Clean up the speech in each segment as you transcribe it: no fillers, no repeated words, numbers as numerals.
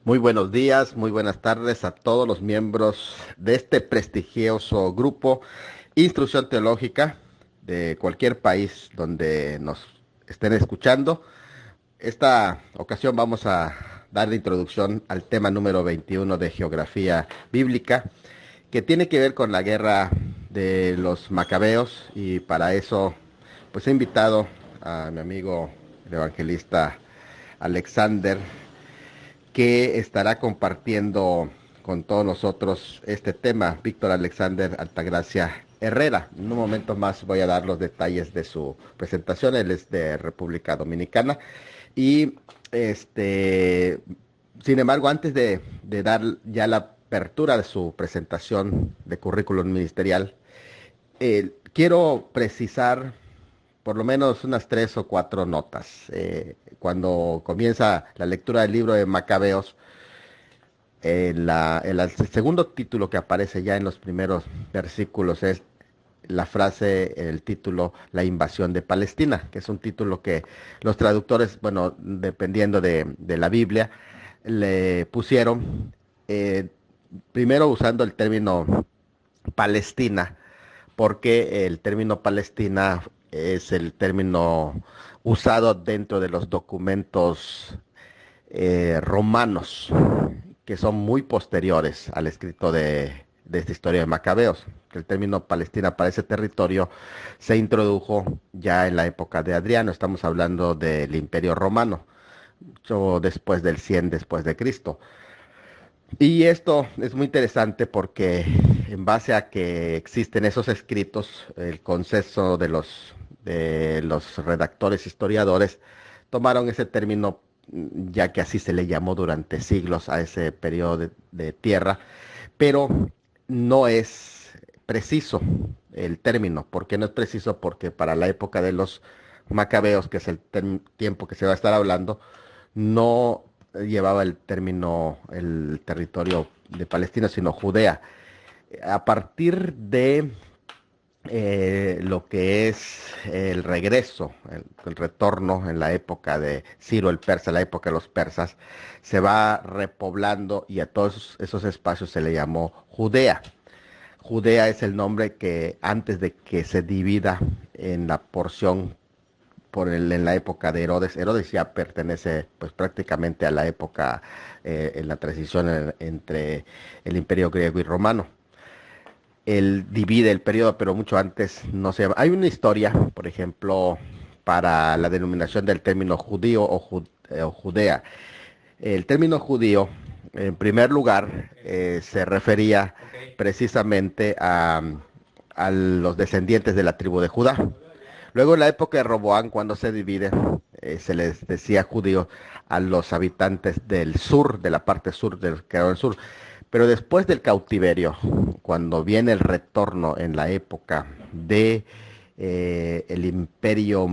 Muy buenos días, muy buenas tardes a todos los miembros de este prestigioso grupo Instrucción Teológica de cualquier país donde nos estén escuchando. Esta ocasión vamos a dar la introducción al tema número 21 de Geografía Bíblica, que tiene que ver con la guerra de los macabeos, y para eso pues he invitado a mi amigo el evangelista Alexander, que estará compartiendo con todos nosotros este tema, Víctor Alexander Altagracia Herrera. En un momento más voy a dar los detalles de su presentación. Él es de República Dominicana. Y este, sin embargo, antes de dar ya la apertura de su presentación de currículum ministerial, quiero precisar por lo menos unas tres o cuatro notas. Cuando comienza la lectura del libro de Macabeos, el segundo título que aparece ya en los primeros versículos es la frase, el título, la invasión de Palestina, que es un título que los traductores, bueno, dependiendo de la Biblia, le pusieron primero usando el término Palestina, porque el término Palestina es el término usado dentro de los documentos romanos, que son muy posteriores al escrito de esta historia de Macabeos. El término Palestina para ese territorio se introdujo ya en la época de Adriano. Estamos hablando del Imperio Romano, mucho después del 100 después de Cristo. Y esto es muy interesante porque en base a que existen esos escritos, el consenso de los redactores historiadores tomaron ese término, ya que así se le llamó durante siglos a ese periodo de tierra, pero no es preciso el término. ¿Por qué no es preciso? Porque para la época de los macabeos, que es el tiempo que se va a estar hablando, no llevaba el término, el territorio de Palestina, sino Judea. A partir de lo que es el regreso, el retorno en la época de Ciro el Persa, la época de los persas, se va repoblando y a todos esos espacios se le llamó Judea. Judea es el nombre que antes de que se divida en la porción en la época de Herodes. Herodes ya pertenece pues prácticamente a la época en la transición entre el imperio griego y romano. Él divide el periodo, pero mucho antes no se llama. Hay una historia, por ejemplo, para la denominación del término judío o Judea. El término judío, en primer lugar, se refería precisamente a los descendientes de la tribu de Judá. Luego, en la época de Roboán, cuando se divide, se les decía judíos a los habitantes del sur, de la parte sur del que era el sur. Pero después del cautiverio, cuando viene el retorno en la época de el imperio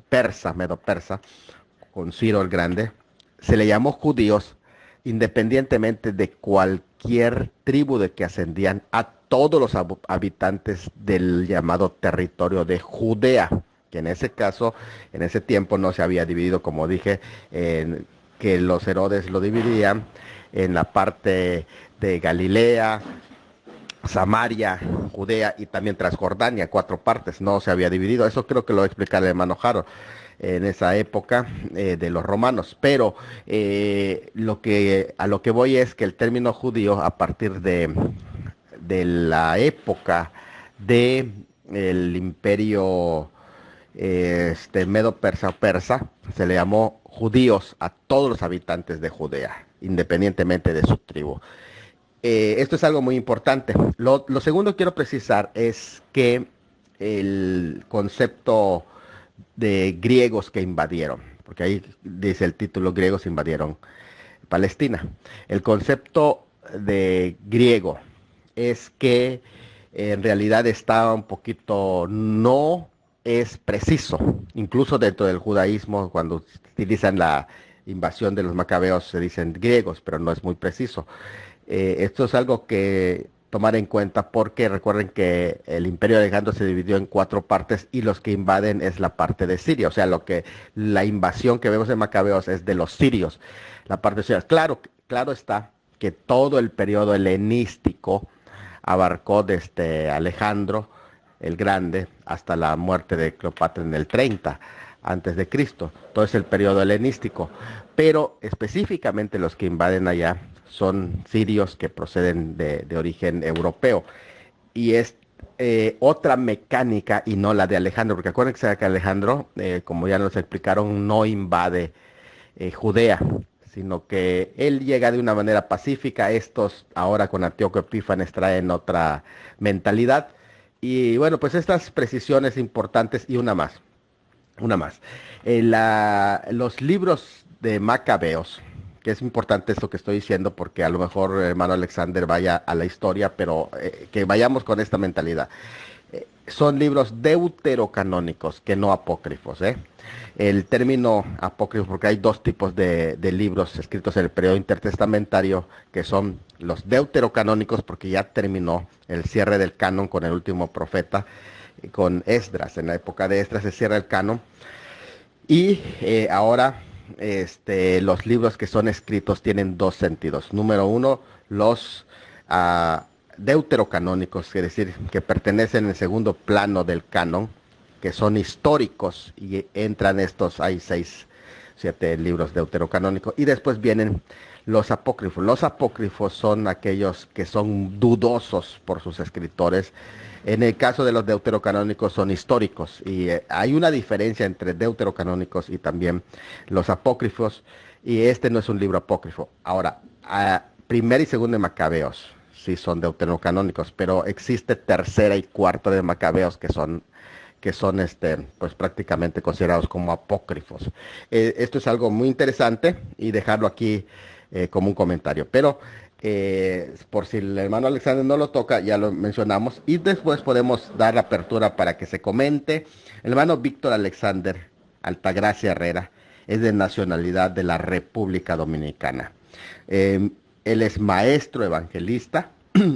persa, medo-persa, con Ciro el Grande, se le llamó judíos independientemente de cualquier tribu de que ascendían a todos los habitantes del llamado territorio de Judea, que en ese caso, en ese tiempo no se había dividido, como dije, que los Herodes lo dividían en la parte de Galilea, Samaria, Judea y también Transjordania, cuatro partes, no se había dividido. Eso creo que lo va a explicar el hermano Jaro en esa época de los romanos. Pero a lo que voy es que el término judío, a partir de la época de el imperio medo-persa o persa, se le llamó judíos a todos los habitantes de Judea, independientemente de su tribu. Esto es algo muy importante. Lo segundo que quiero precisar es que el concepto de griegos que invadieron, porque ahí dice el título, griegos invadieron Palestina. El concepto de griego es que en realidad está un poquito, no es preciso. Incluso dentro del judaísmo, cuando utilizan la invasión de los macabeos, se dicen griegos, pero no es muy preciso. Esto es algo que tomar en cuenta porque recuerden que el Imperio de Alejandro se dividió en cuatro partes y los que invaden es la parte de Siria, o sea, la invasión que vemos en Macabeos es de los sirios, la parte de Siria. Claro, claro está que todo el periodo helenístico abarcó desde Alejandro el Grande hasta la muerte de Cleopatra en el 30 antes de Cristo. Todo es el periodo helenístico, pero específicamente los que invaden allá son sirios que proceden de origen europeo y es otra mecánica y no la de Alejandro, porque acuérdense que Alejandro, como ya nos explicaron, no invade Judea, sino que él llega de una manera pacífica. Estos ahora con Antíoco Epífanes traen otra mentalidad. Y bueno, pues estas precisiones importantes y una más. Los libros de Macabeos, que es importante esto que estoy diciendo porque a lo mejor hermano Alexander vaya a la historia, pero que vayamos con esta mentalidad. Son libros deuterocanónicos, que no apócrifos, ¿eh? El término apócrifo, porque hay dos tipos de libros escritos en el periodo intertestamentario, que son los deuterocanónicos, porque ya terminó el cierre del canon con el último profeta, con Esdras. En la época de Esdras se cierra el canon. Y ahora los libros que son escritos tienen dos sentidos. Número uno, los deuterocanónicos, es decir, que pertenecen en el segundo plano del canon, que son históricos y entran estos, hay 7 libros deuterocanónicos, y después vienen los apócrifos. Los apócrifos son aquellos que son dudosos por sus escritores. En el caso de los deuterocanónicos son históricos y hay una diferencia entre deuterocanónicos y también los apócrifos, y este no es un libro apócrifo. Ahora, primera y segunda de Macabeos sí son deuterocanónicos, pero existe tercera y cuarta de Macabeos que son pues prácticamente considerados como apócrifos. Esto es algo muy interesante y dejarlo aquí como un comentario. Pero por si el hermano Alexander no lo toca, ya lo mencionamos y después podemos dar la apertura para que se comente. El hermano Víctor Alexander Altagracia Herrera es de nacionalidad de la República Dominicana. Él es maestro evangelista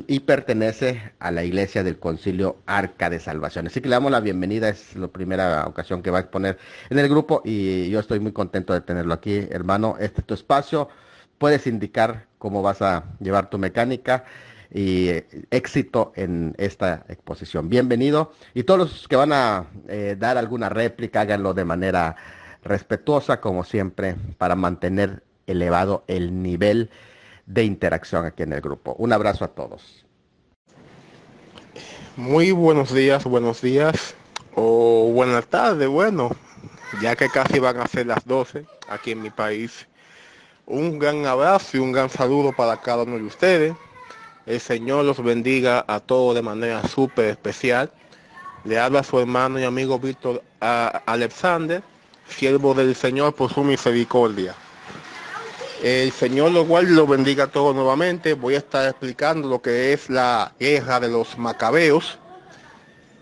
y pertenece a la iglesia del Concilio Arca de Salvación. Así que le damos la bienvenida, es la primera ocasión que va a exponer en el grupo y yo estoy muy contento de tenerlo aquí, hermano. Este es tu espacio, puedes indicar cómo vas a llevar tu mecánica y éxito en esta exposición. Bienvenido, y todos los que van a dar alguna réplica, háganlo de manera respetuosa, como siempre, para mantener elevado el nivel de interacción aquí en el grupo. Un abrazo a todos. Muy buenos días o buenas tardes, bueno, ya que casi van a ser las 12 aquí en mi país. Un gran abrazo y un gran saludo para cada uno de ustedes. El Señor los bendiga a todos de manera súper especial. Le habla su hermano y amigo Víctor Alexander, siervo del Señor por su misericordia. El Señor lo guarde y lo bendiga a todos nuevamente. Voy a estar explicando lo que es la guerra de los macabeos.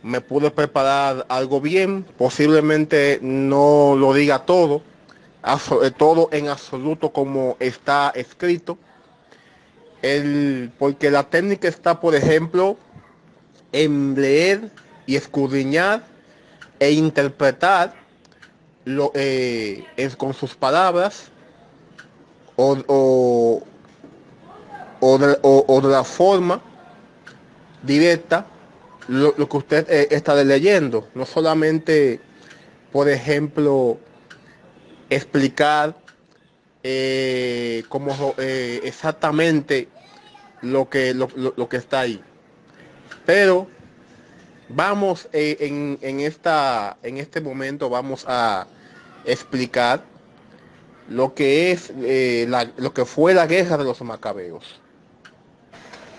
Me pude preparar algo bien, posiblemente no lo diga todo en absoluto como está escrito. Porque la técnica está, por ejemplo, en leer y escudriñar e interpretar con sus palabras o de la forma directa lo que usted está leyendo. No solamente, por ejemplo, explicar exactamente lo que está ahí. Pero vamos en este momento vamos a explicar lo que es lo que fue la guerra de los macabeos.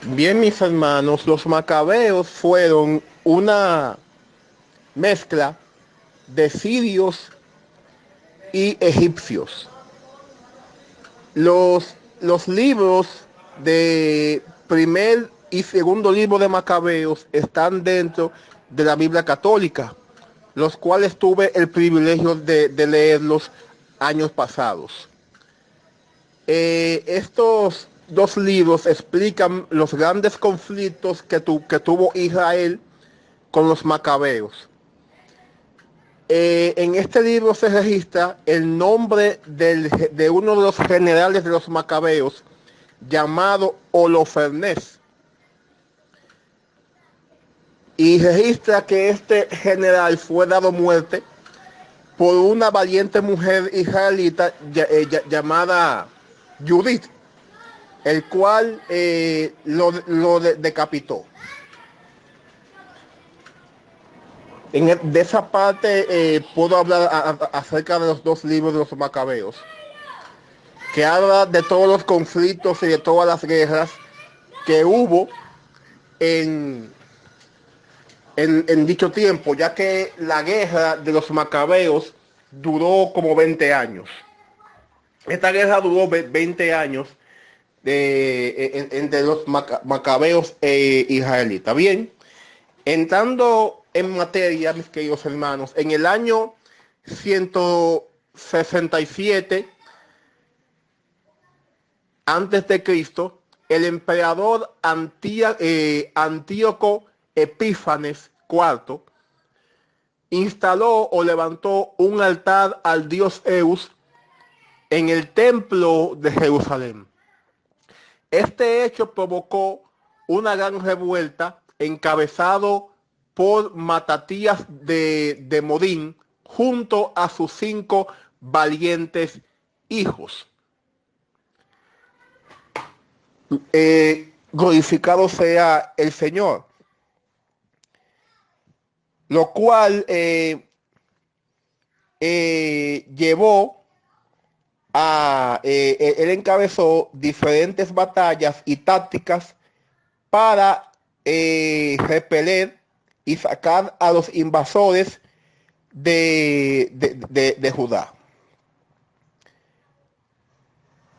Bien, mis hermanos, los macabeos fueron una mezcla de sirios y egipcios. Los libros de primer y segundo libro de Macabeos están dentro de la Biblia católica, los cuales tuve el privilegio de leerlos años pasados. Estos dos libros explican los grandes conflictos que tuvo Israel con los macabeos. En este libro se registra el nombre de uno de los generales de los macabeos, llamado Holofernes, y registra que este general fue dado muerte por una valiente mujer israelita llamada Judith, el cual lo decapitó. De esa parte puedo hablar acerca de los dos libros de los Macabeos, que habla de todos los conflictos y de todas las guerras que hubo en dicho tiempo, ya que la guerra de los Macabeos duró como 20 años. Esta guerra duró 20 años entre los Macabeos e israelitas. Bien, entrando en materia, mis queridos hermanos, en el año 167 antes de Cristo, el emperador Antíoco Epífanes IV instaló o levantó un altar al dios Eus en el templo de Jerusalén. Este hecho provocó una gran revuelta encabezado por Matatías de Modín junto a sus 5 valientes hijos. Glorificado sea el Señor. Lo cual llevó a... él encabezó diferentes batallas y tácticas para repeler y sacar a los invasores de Judá.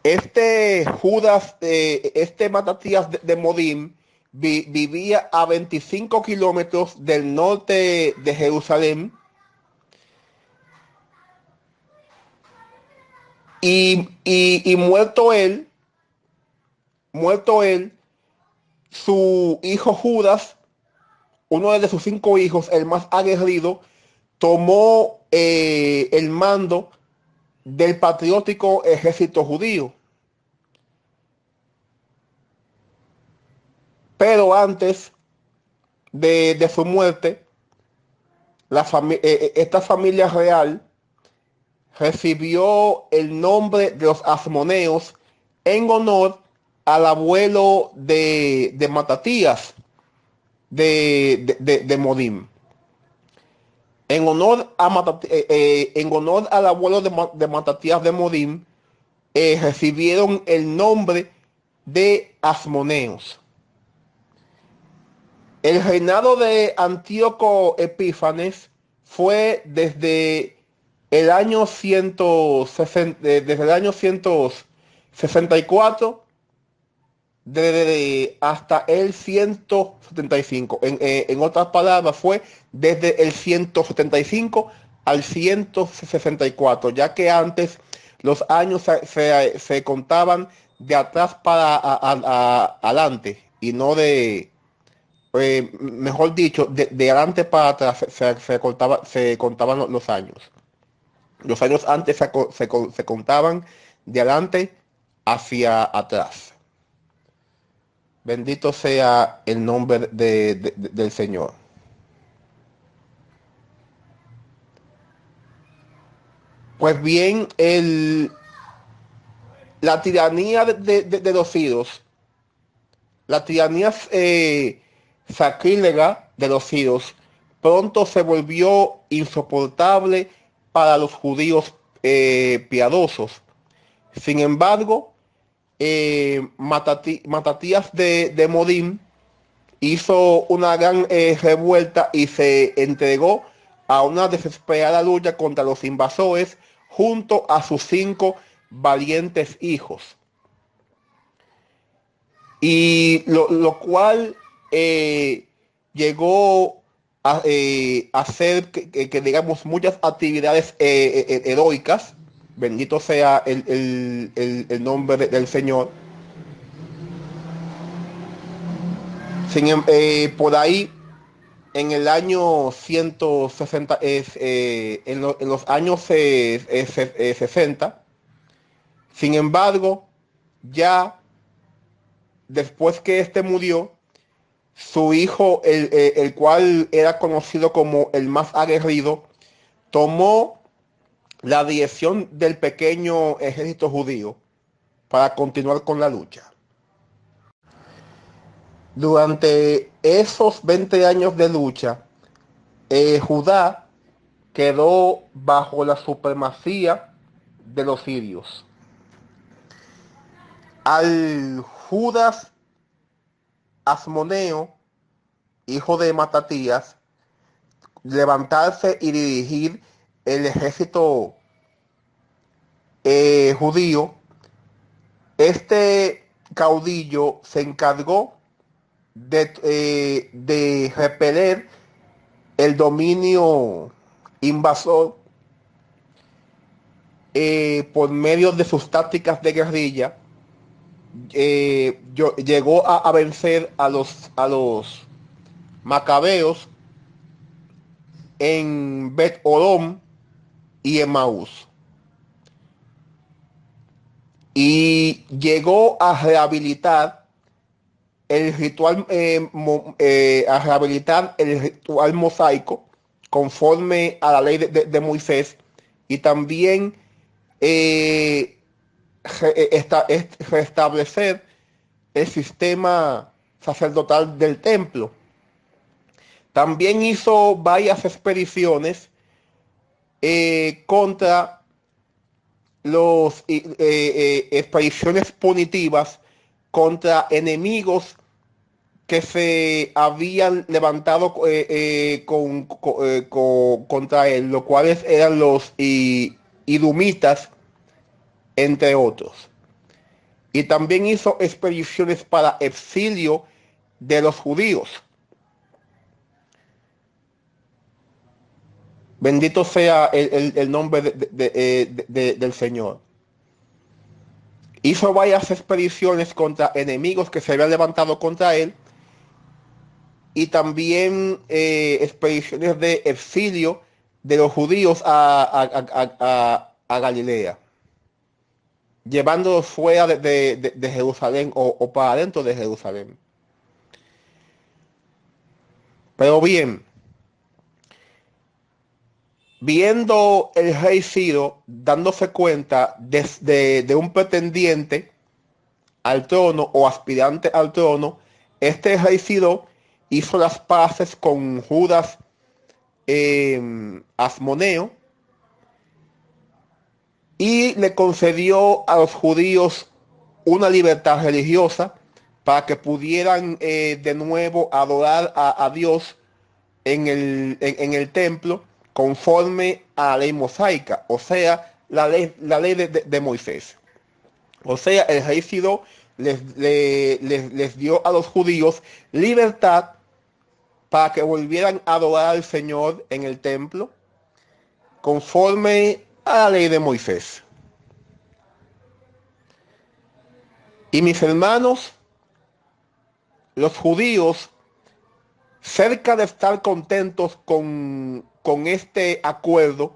Este Matatías de Modín vivía a 25 kilómetros del norte de Jerusalén y muerto él, su hijo Judas, uno de sus 5 hijos, el más aguerrido, tomó el mando del patriótico ejército judío. Pero antes de su muerte, esta familia real recibió el nombre de los Asmoneos en honor al abuelo de Matatías de Modín. En honor al abuelo de Matatías de Modín, recibieron el nombre de Asmoneos. El reinado de Antíoco Epífanes fue desde el año 164 hasta el 175. En otras palabras, fue desde el 175 al 164, ya que antes los años se contaban de atrás para adelante y no mejor dicho, de adelante para atrás se contaban los años. Los años antes se contaban de adelante hacia atrás. Bendito sea el nombre del Señor. Pues bien, la tiranía de los ídolos, la tiranía sacrílega de los ídolos, pronto se volvió insoportable para los judíos piadosos. Sin embargo, Matatías de Modín hizo una gran revuelta y se entregó a una desesperada lucha contra los invasores junto a sus 5 valientes hijos. Y lo cual llegó a hacer que digamos muchas actividades heroicas. Bendito sea el nombre del Señor. Por ahí, en el año 160, en los años 60, sin embargo, ya después que este murió, su hijo, el cual era conocido como el más aguerrido, tomó la dirección del pequeño ejército judío para continuar con la lucha. Durante esos 20 años de lucha, Judá quedó bajo la supremacía de los sirios. Al Judas Asmoneo, hijo de Matatías, levantarse y dirigir el ejército judío, este caudillo se encargó de repeler el dominio invasor por medio de sus tácticas de guerrilla. Llegó a vencer a los macabeos en Bet Odom y en Maús. Y llegó a rehabilitar el ritual mosaico conforme a la ley de Moisés, y también restablecer el sistema sacerdotal del templo. También hizo varias expediciones contra los expediciones punitivas contra enemigos que se habían levantado contra él, los cuales eran los idumitas, entre otros. Y también hizo expediciones para exilio de los judíos. Bendito sea el nombre del Señor. Hizo varias expediciones contra enemigos que se habían levantado contra él, y también expediciones de exilio de los judíos a Galilea, llevándolos fuera de Jerusalén o para adentro de Jerusalén. Pero bien, viendo el rey Ciro dándose cuenta de un pretendiente al trono o aspirante al trono, este rey Ciro hizo las paces con Judas Asmoneo y le concedió a los judíos una libertad religiosa para que pudieran de nuevo adorar a Dios en el templo conforme a la ley mosaica, o sea, la ley de Moisés. O sea, el rey Ciro les dio a los judíos libertad para que volvieran a adorar al Señor en el templo conforme a la ley de Moisés. Y mis hermanos, los judíos, cerca de estar contentos con este acuerdo,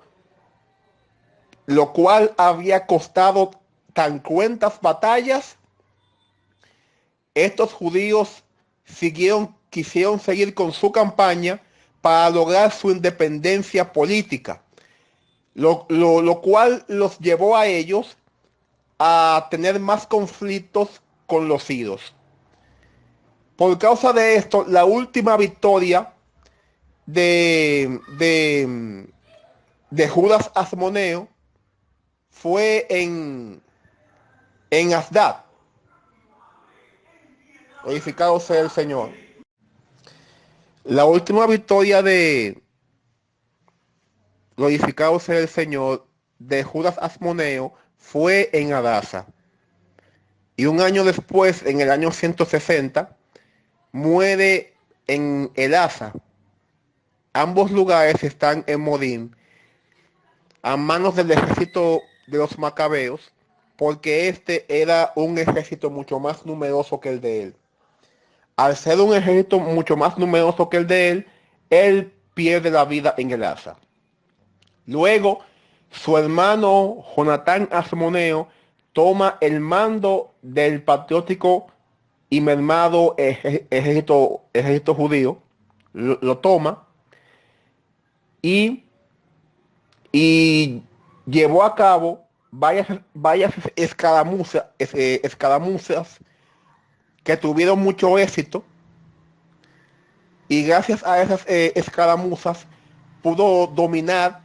lo cual había costado tan cuentas batallas, estos judíos quisieron seguir con su campaña para lograr su independencia política, lo cual los llevó a ellos a tener más conflictos con los sirios. Por causa de esto, la última victoria de Judas Asmoneo fue en Asdod. Glorificado sea el Señor. La última victoria glorificado sea el Señor, de Judas Asmoneo fue en Adasa. Y un año después, en el año 160, muere en Elasa. Ambos lugares están en Modín, a manos del ejército de los macabeos, porque este era un ejército mucho más numeroso que el de él. Al ser un ejército mucho más numeroso que el de él pierde la vida en Elasa. Luego, su hermano Jonatán Asmoneo toma el mando del patriótico y mermado ejército judío lo toma y, y llevó a cabo varias escaramuzas que tuvieron mucho éxito, y gracias a esas escaramuzas pudo dominar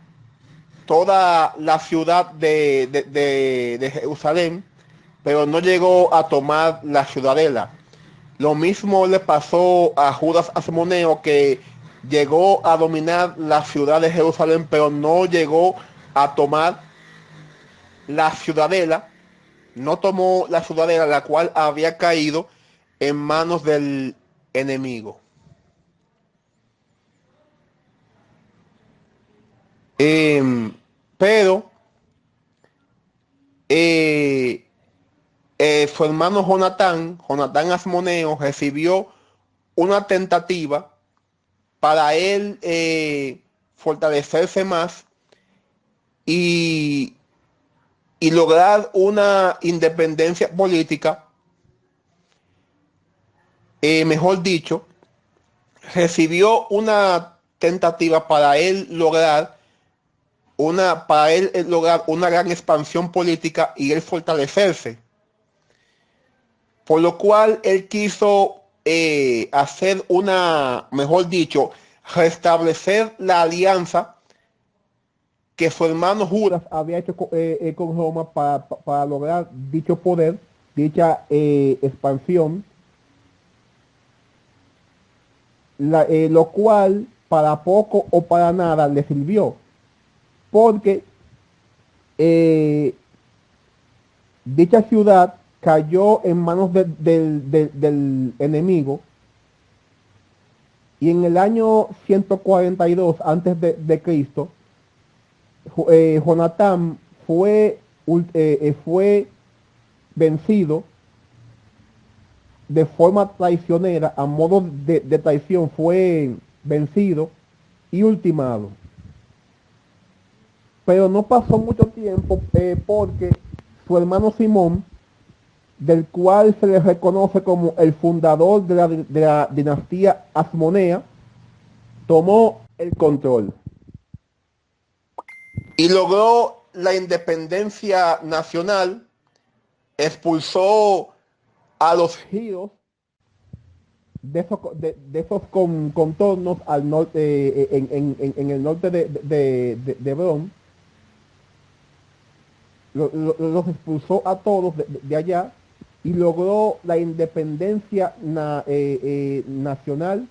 toda la ciudad de Jerusalén, pero no llegó a tomar la ciudadela. Lo mismo le pasó a Judas Asmoneo, que llegó a dominar la ciudad de Jerusalén, pero no llegó a tomar la ciudadela. No tomó la ciudadela, la cual había caído en manos del enemigo. Eh, pero eh, su hermano Jonatán Asmoneo, recibió una tentativa para él fortalecerse más y, y lograr una independencia política. Mejor dicho, recibió una tentativa para él lograr una gran expansión política y él fortalecerse. Por lo cual él quiso hacer mejor dicho, restablecer la alianza que su hermano Judas había hecho con Roma para lograr dicho poder, dicha expansión, lo cual para poco o para nada le sirvió, porque eh, dicha ciudad cayó en manos del enemigo, y en el año 142 antes de Cristo, Jonatán fue vencido de forma traicionera, a modo de traición, fue vencido y ultimado. Pero no pasó mucho tiempo, porque su hermano Simón, del cual se le reconoce como el fundador de la dinastía Asmonea, tomó el control y logró la independencia nacional. Expulsó a los giros de esos contornos al norte, en el norte de Hebrón. Los expulsó a todos de allá, y logró la independencia nacional,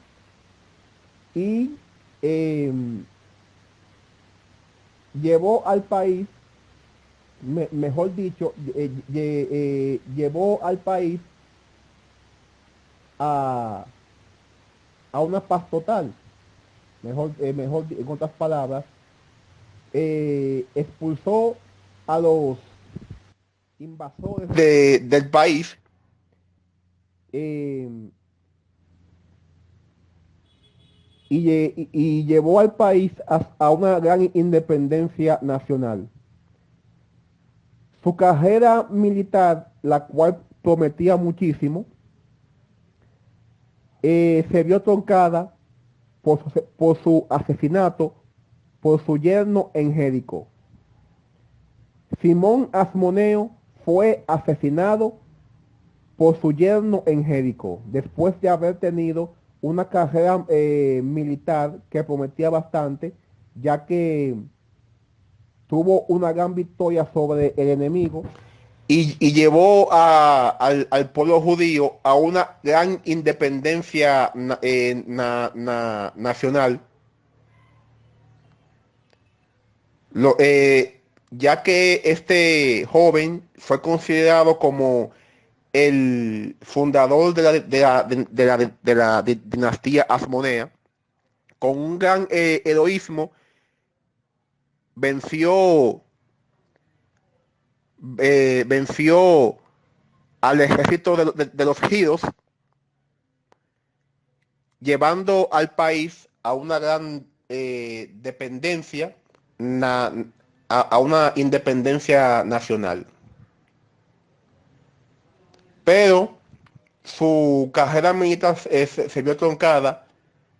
y eh, llevó al país, mejor dicho, llevó al país a, a una paz total. En otras palabras, expulsó a los invasores del país, eh, y llevó al país a una gran independencia nacional. Su carrera militar, la cual prometía muchísimo, se vio truncada por su asesinato por su yerno en Jericó. Simón Asmoneo fue asesinado por su yerno en Jericó, después de haber tenido una carrera militar que prometía bastante, ya que tuvo una gran victoria sobre el enemigo, y llevó al pueblo judío a una gran independencia nacional. Ya que este joven fue considerado como el fundador de la dinastía Asmonea. Con un gran heroísmo venció, venció al ejército de los giros, llevando al país a una gran dependencia, na- a una independencia nacional. Pero su carrera militar se vio truncada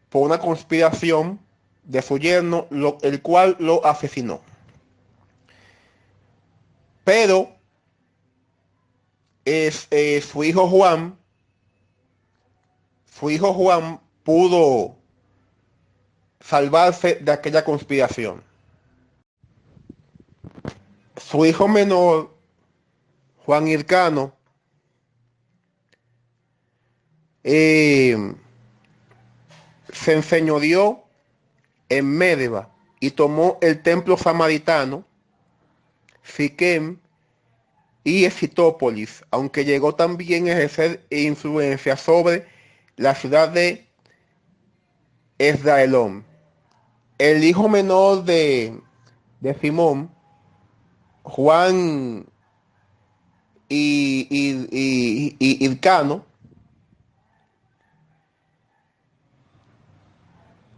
por una conspiración de su yerno, el cual lo asesinó. Pero su hijo Juan pudo salvarse de aquella conspiración. Su hijo menor, Juan Hircano, se enseñoreó en Médeba y tomó el templo samaritano, Siquem y Escitópolis, aunque llegó también a ejercer influencia sobre la ciudad de Esdraelón. El hijo menor de Simón, Juan y Hircano,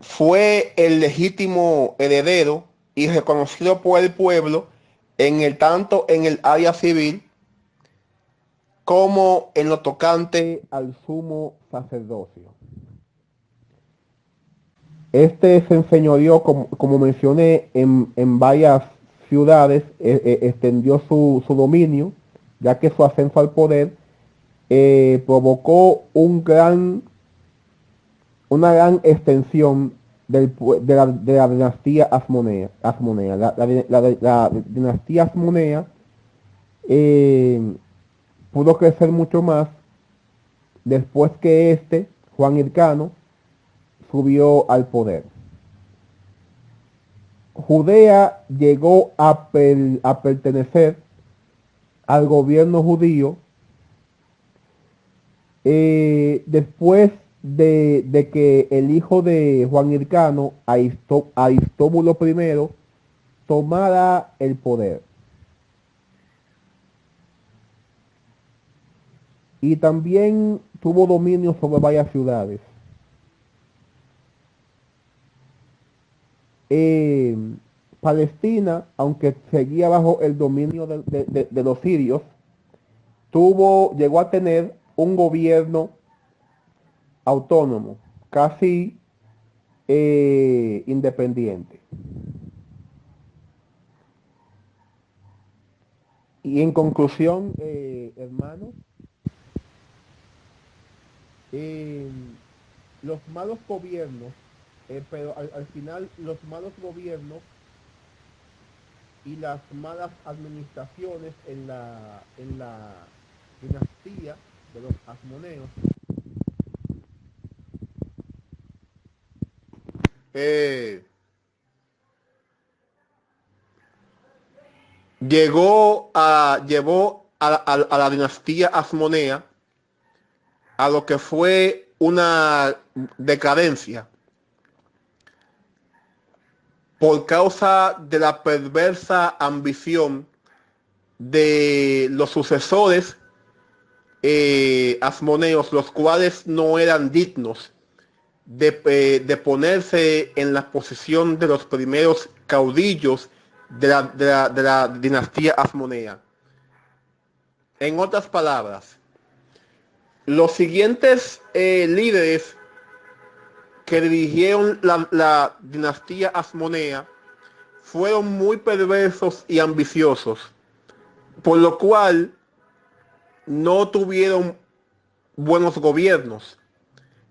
fue el legítimo heredero y reconocido por el pueblo tanto en el área civil como en lo tocante al sumo sacerdocio. Este se enseñoreó, como mencioné, en varias ciudades, extendió su dominio, ya que su ascenso al poder provocó una gran extensión de la dinastía Asmonea. La dinastía Asmonea pudo crecer mucho más después que Juan Hircano, subió al poder. Judea llegó a pertenecer al gobierno judío después de que el hijo de Juan Hircano, Aristóbulo I, tomara el poder. Y también tuvo dominio sobre varias ciudades. Palestina, aunque seguía bajo el dominio de los sirios, llegó a tener un gobierno autónomo, casi independiente. Y en conclusión, hermanos, los malos gobiernos, pero al final los malos gobiernos y las malas administraciones en la dinastía de los asmoneos llevó a la dinastía asmonea a lo que fue una decadencia por causa de la perversa ambición de los sucesores asmoneos, los cuales no eran dignos de ponerse en la posición de los primeros caudillos de la dinastía asmonea. En otras palabras, los siguientes líderes que dirigieron la dinastía asmonea fueron muy perversos y ambiciosos, por lo cual no tuvieron buenos gobiernos,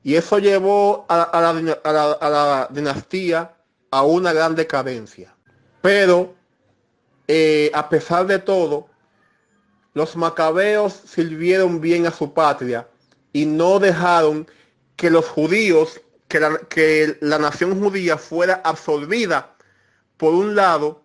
y eso llevó a la dinastía a una gran decadencia. Pero a pesar de todo, los macabeos sirvieron bien a su patria y no dejaron que los judíos, que la nación judía fuera absorbida por un lado,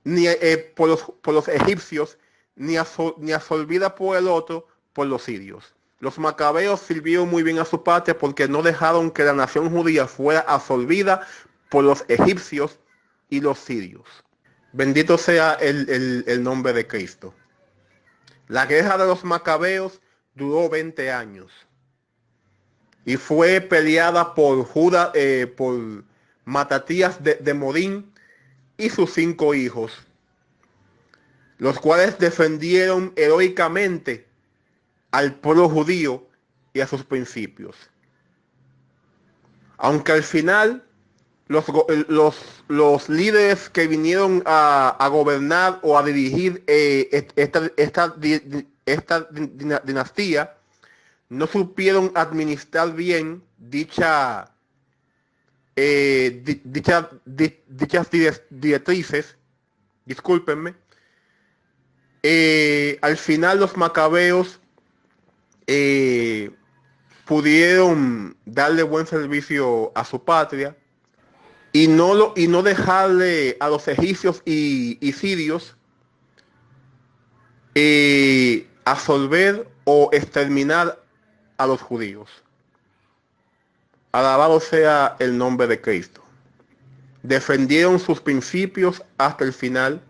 ni por los egipcios, ni absorbida por el otro, por los sirios. Los macabeos sirvieron muy bien a su patria porque no dejaron que la nación judía fuera absorbida por los egipcios y los sirios. Bendito sea el nombre de Cristo. La guerra de los macabeos duró 20 años y fue peleada por Matatías de Morín y sus 5 hijos, los cuales defendieron heroicamente al pueblo judío y a sus principios. Aunque al final los líderes que vinieron a gobernar o a dirigir esta dinastía no supieron administrar bien dichas directrices, discúlpenme, al final los macabeos pudieron darle buen servicio a su patria y no dejarle a los egipcios y sirios absorber o exterminar a los judíos. Alabado sea el nombre de Cristo. Defendieron sus principios hasta el final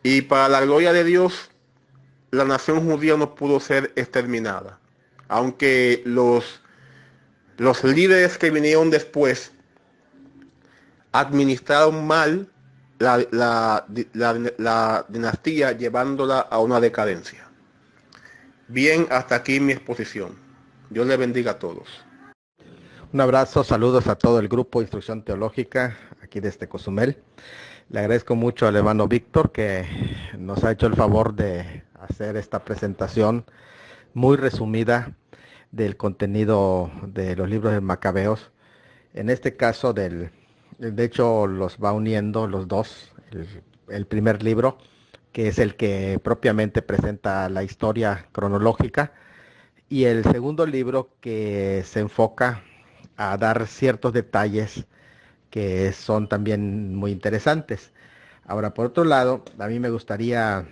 y para la gloria de Dios la nación judía no pudo ser exterminada. Aunque los líderes que vinieron después administraron mal la dinastía, llevándola a una decadencia. Bien, hasta aquí mi exposición. Dios le bendiga a todos. Un abrazo, saludos a todo el grupo de Instrucción Teológica aquí desde Cozumel. Le agradezco mucho al hermano Víctor que nos ha hecho el favor de hacer esta presentación muy resumida del contenido de los libros de Macabeos. En este caso, de hecho, los va uniendo los dos. El primer libro, que es el que propiamente presenta la historia cronológica, y el segundo libro que se enfoca a dar ciertos detalles que son también muy interesantes. Ahora, por otro lado, a mí me gustaría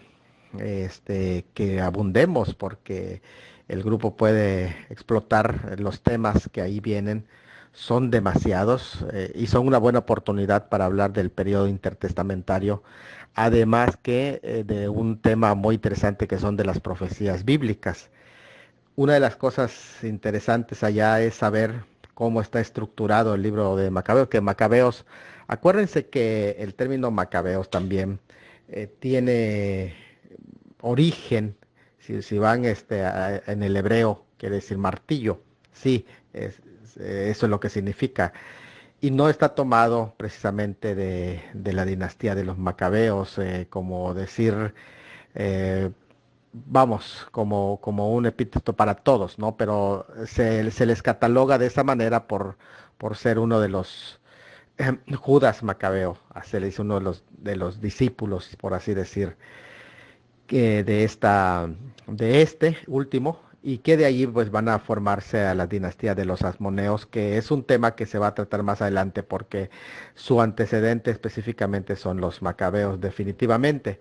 que abundemos, porque el grupo puede explotar los temas que ahí vienen. Son demasiados y son una buena oportunidad para hablar del periodo intertestamentario, además que de un tema muy interesante que son de las profecías bíblicas. Una de las cosas interesantes allá es saber cómo está estructurado el libro de Macabeos, que Macabeos, acuérdense que el término Macabeos también tiene origen, si van en el hebreo, quiere decir martillo, sí, eso es lo que significa. Y no está tomado precisamente de la dinastía de los Macabeos, como decir, eh, vamos, como un epíteto para todos, ¿no? Pero se les cataloga de esa manera por ser uno de los Judas Macabeo, se le dice uno de los discípulos, por así decir, que de este último, y que de allí pues van a formarse a la dinastía de los Asmoneos, que es un tema que se va a tratar más adelante porque su antecedente específicamente son los Macabeos definitivamente.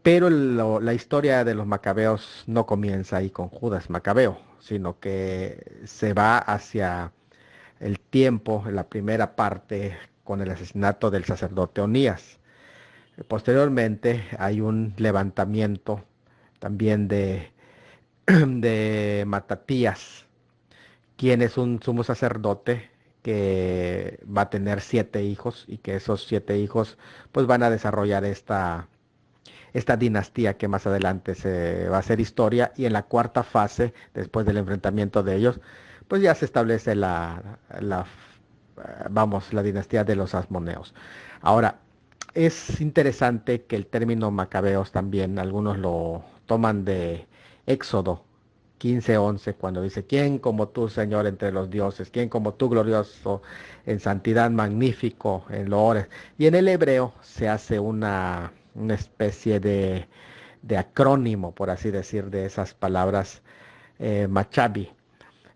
Pero la historia de los Macabeos no comienza ahí con Judas Macabeo, sino que se va hacia el tiempo, en la primera parte, con el asesinato del sacerdote Onías. Posteriormente hay un levantamiento también de Matatías, quien es un sumo sacerdote que va a tener 7 hijos y que esos 7 hijos pues van a desarrollar esta dinastía que más adelante se va a hacer historia, y en la cuarta fase, después del enfrentamiento de ellos, pues ya se establece la dinastía de los Asmoneos. Ahora, es interesante que el término Macabeos también algunos lo toman de Éxodo 15:11, cuando dice: ¿quién como tú, Señor, entre los dioses? ¿Quién como tú, glorioso en santidad, magnífico en loores? Y en el hebreo se hace una especie de acrónimo, por así decir, de esas palabras Machabi.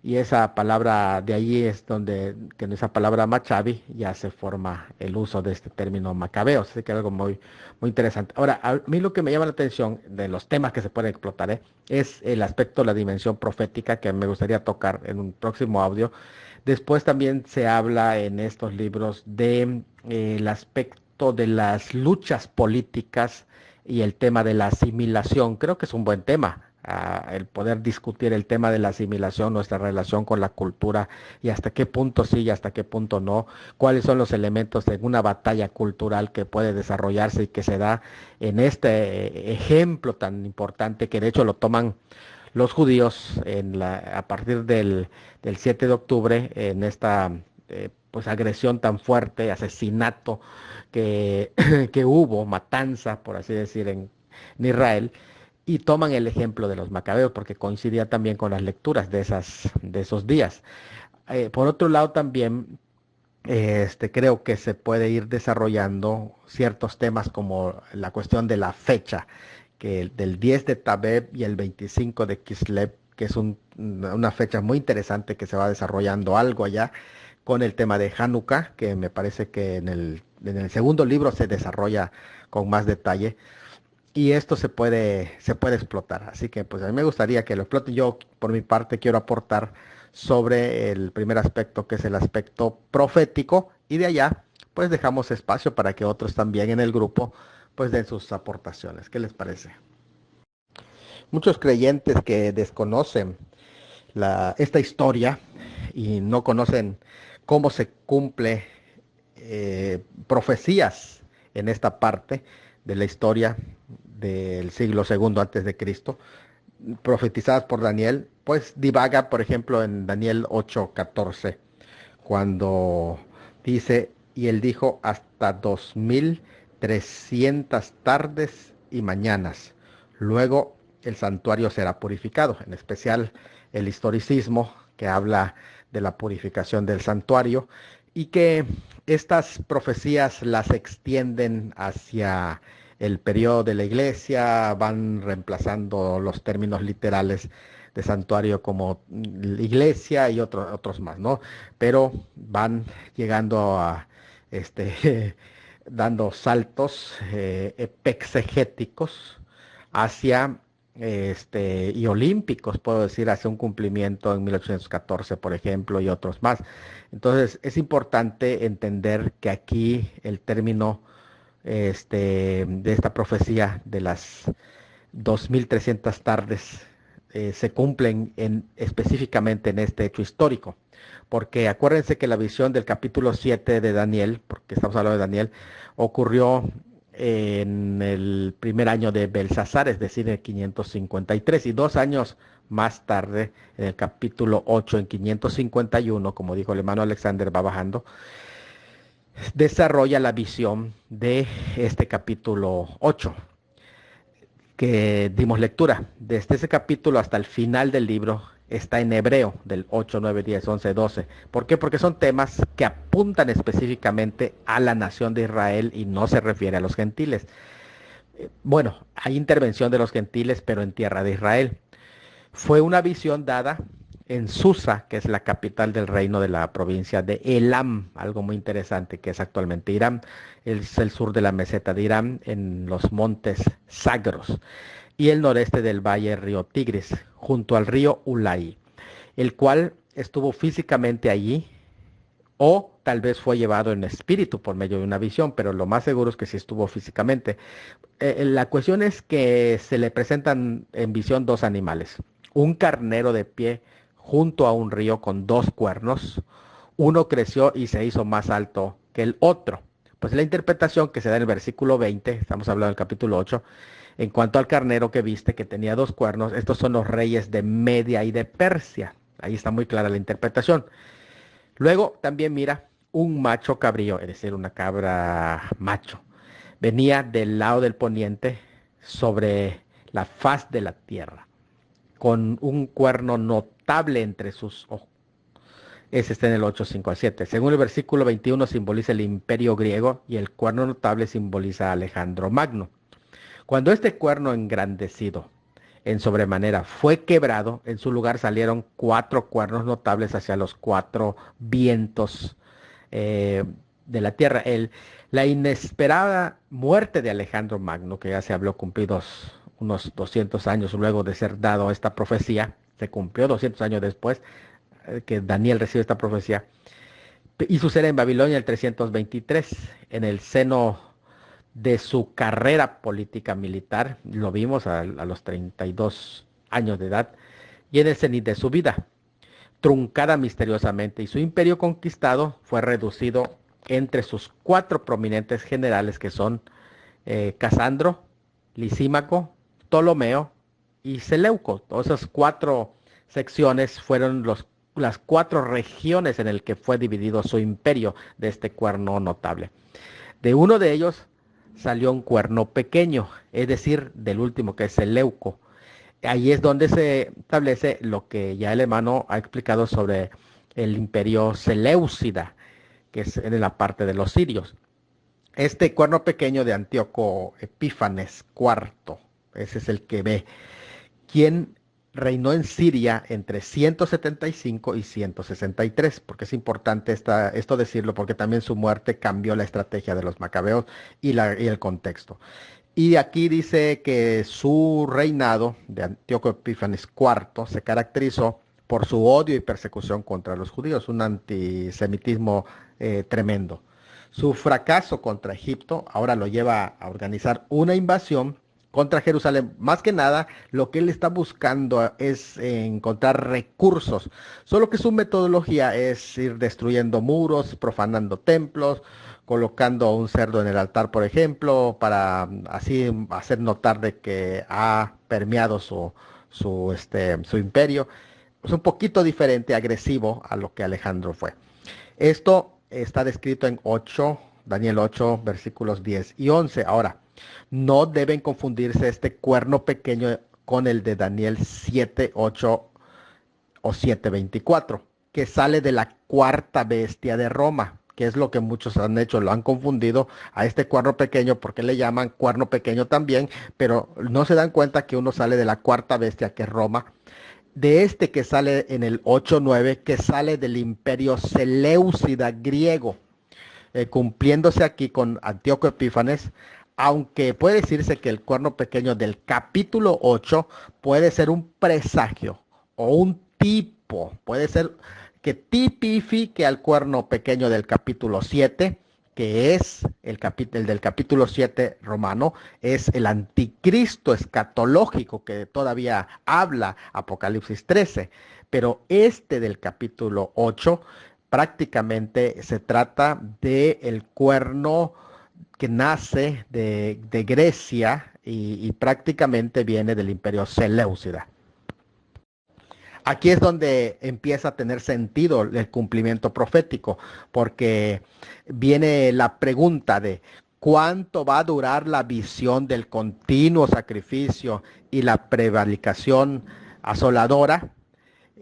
Y esa palabra, de ahí es donde, que en esa palabra Machabi ya se forma el uso de este término Macabeos. Así que es algo muy, muy interesante. Ahora, a mí lo que me llama la atención de los temas que se pueden explotar es el aspecto, la dimensión profética, que me gustaría tocar en un próximo audio. Después también se habla en estos libros de el aspecto de las luchas políticas y el tema de la asimilación. Creo que es un buen tema, el poder discutir el tema de la asimilación, nuestra relación con la cultura y hasta qué punto sí y hasta qué punto no, cuáles son los elementos de una batalla cultural que puede desarrollarse y que se da en este ejemplo tan importante, que de hecho los judíos a partir del 7 de octubre en esta pues agresión tan fuerte, asesinato que, que hubo, matanza, por así decir, en Israel, y toman el ejemplo de los macabeos porque coincidía también con las lecturas de esos días. Por otro lado, también creo que se puede ir desarrollando ciertos temas como la cuestión de la fecha, que del 10 de Tabeb y el 25 de Kislev, que es una fecha muy interesante que se va desarrollando algo allá con el tema de Hanukkah, que me parece que en el segundo libro se desarrolla con más detalle. Y esto se puede explotar. Así que pues a mí me gustaría que lo exploten. Yo por mi parte quiero aportar sobre el primer aspecto, que es el aspecto profético, y de allá pues dejamos espacio para que otros también en el grupo pues den sus aportaciones. ¿Qué les parece? Muchos creyentes que desconocen esta historia y no conocen cómo se cumple profecías en esta parte de la historia del siglo segundo antes de Cristo, profetizadas por Daniel, pues divaga, por ejemplo, en Daniel 8:14, cuando dice, y él dijo, hasta 2300 tardes y mañanas. Luego el santuario será purificado, en especial el historicismo que habla de la purificación del santuario y que estas profecías las extienden hacia el periodo de la iglesia, van reemplazando los términos literales de santuario como iglesia y otros más, ¿no? Pero van llegando a dando saltos exegéticos hacia y olímpicos, puedo decir, hacia un cumplimiento en 1814, por ejemplo, y otros más. Entonces, es importante entender que aquí el término de esta profecía de las 2300 tardes se cumplen específicamente en este hecho histórico. Porque acuérdense que la visión del capítulo 7 de Daniel, porque estamos hablando de Daniel, ocurrió en el primer año de Belsasar, es decir, en el 553, y 2 años más tarde, en el capítulo 8, en 551, como dijo el hermano Alexander, va bajando, desarrolla la visión de este capítulo 8 que dimos lectura. Desde ese capítulo hasta el final del libro está en hebreo, del 8, 9, 10, 11, 12. ¿Por qué? Porque son temas que apuntan específicamente a la nación de Israel y no se refiere a los gentiles. Bueno, hay intervención de los gentiles, pero en tierra de Israel. Fue una visión dada en Susa, que es la capital del reino de la provincia de Elam, algo muy interesante que es actualmente Irán, es el sur de la meseta de Irán, en los montes Sagros, y el noreste del valle río Tigris, junto al río Ulai, el cual estuvo físicamente allí o tal vez fue llevado en espíritu por medio de una visión, pero lo más seguro es que sí estuvo físicamente. La cuestión es que se le presentan en visión dos animales. Un carnero de pie junto a un río con dos cuernos. Uno creció y se hizo más alto que el otro. Pues la interpretación que se da en el versículo 20, estamos hablando del capítulo 8, en cuanto al carnero que viste que tenía dos cuernos, estos son los reyes de Media y de Persia. Ahí está muy clara la interpretación. Luego también mira un macho cabrío, es decir, una cabra macho. Venía del lado del poniente sobre la faz de la tierra, con un cuerno notable entre sus ojos. Ese está en el 8, 5 al 7. Según el versículo 21 simboliza el imperio griego y el cuerno notable simboliza a Alejandro Magno. Cuando este cuerno engrandecido en sobremanera fue quebrado, en su lugar salieron cuatro cuernos notables hacia los cuatro vientos eh, de la tierra. La inesperada muerte de Alejandro Magno, que ya se habló cumplidos unos 200 años luego de ser dado esta profecía, se cumplió 200 años después que Daniel recibe esta profecía, y sucede en Babilonia el 323, en el seno de su carrera política militar, lo vimos a los 32 años de edad, y en el cenit de su vida, truncada misteriosamente, y su imperio conquistado fue reducido entre sus cuatro prominentes generales que son Casandro, Lisímaco, Ptolomeo y Seleuco. Todas esas 4 secciones fueron las 4 regiones en el que fue dividido su imperio de este cuerno notable. De uno de ellos salió un cuerno pequeño, es decir, del último que es Seleuco. Ahí es donde se establece lo que ya el hermano ha explicado sobre el imperio Seleucida, que es en la parte de los sirios. Este cuerno pequeño de Antíoco Epífanes IV, ese es el que ve, quien reinó en Siria entre 175 y 163, porque es importante esto decirlo, porque también su muerte cambió la estrategia de los macabeos y el contexto. Y aquí dice que su reinado de Antíoco Epífanes IV se caracterizó por su odio y persecución contra los judíos, un antisemitismo tremendo. Su fracaso contra Egipto ahora lo lleva a organizar una invasión contra Jerusalén. Más que nada, lo que él está buscando es encontrar recursos, solo que su metodología es ir destruyendo muros, profanando templos, colocando un cerdo en el altar, por ejemplo, para así hacer notar de que ha permeado su imperio. Es un poquito diferente, agresivo a lo que Alejandro fue. Esto está descrito en Daniel 8, versículos 10 y 11. Ahora, no deben confundirse este cuerno pequeño con el de Daniel 7, 8 o 7:24, que sale de la cuarta bestia de Roma, que es lo que muchos han hecho, lo han confundido a este cuerno pequeño porque le llaman cuerno pequeño también, pero no se dan cuenta que uno sale de la cuarta bestia, que es Roma, de este que sale en el 8:9, que sale del imperio Seleucida griego, cumpliéndose aquí con Antíoco Epífanes, aunque puede decirse que el cuerno pequeño del capítulo 8 puede ser un presagio o un tipo, puede ser que tipifique al cuerno pequeño del capítulo 7, que es el del capítulo 7 romano, es el anticristo escatológico que todavía habla Apocalipsis 13, pero este del capítulo 8 prácticamente se trata del cuerno que nace de Grecia y prácticamente viene del imperio Seleucida. Aquí es donde empieza a tener sentido el cumplimiento profético, porque viene la pregunta de cuánto va a durar la visión del continuo sacrificio y la prevaricación asoladora,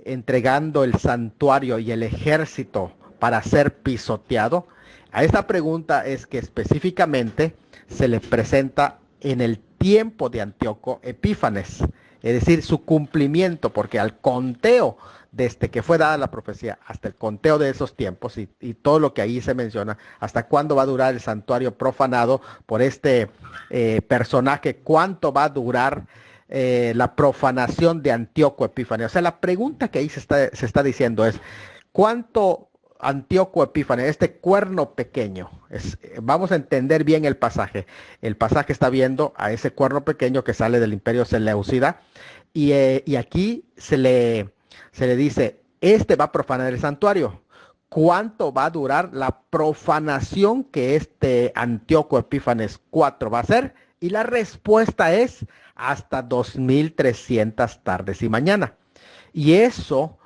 entregando el santuario y el ejército para ser pisoteado. A esta pregunta es que específicamente se le presenta en el tiempo de Antíoco Epífanes, es decir, su cumplimiento, porque al conteo desde que fue dada la profecía hasta el conteo de esos tiempos y todo lo que ahí se menciona, hasta cuándo va a durar el santuario profanado por este personaje, cuánto va a durar la profanación de Antíoco Epífanes. O sea, la pregunta que ahí se está diciendo es, ¿cuánto Antíoco Epífanes, este cuerno pequeño, vamos a entender bien el pasaje? El pasaje está viendo a ese cuerno pequeño que sale del imperio Seleucida y aquí se le dice, este va a profanar el santuario. ¿Cuánto va a durar la profanación que este Antíoco Epífanes 4 va a hacer? Y la respuesta es hasta 2300 tardes y mañana. Y eso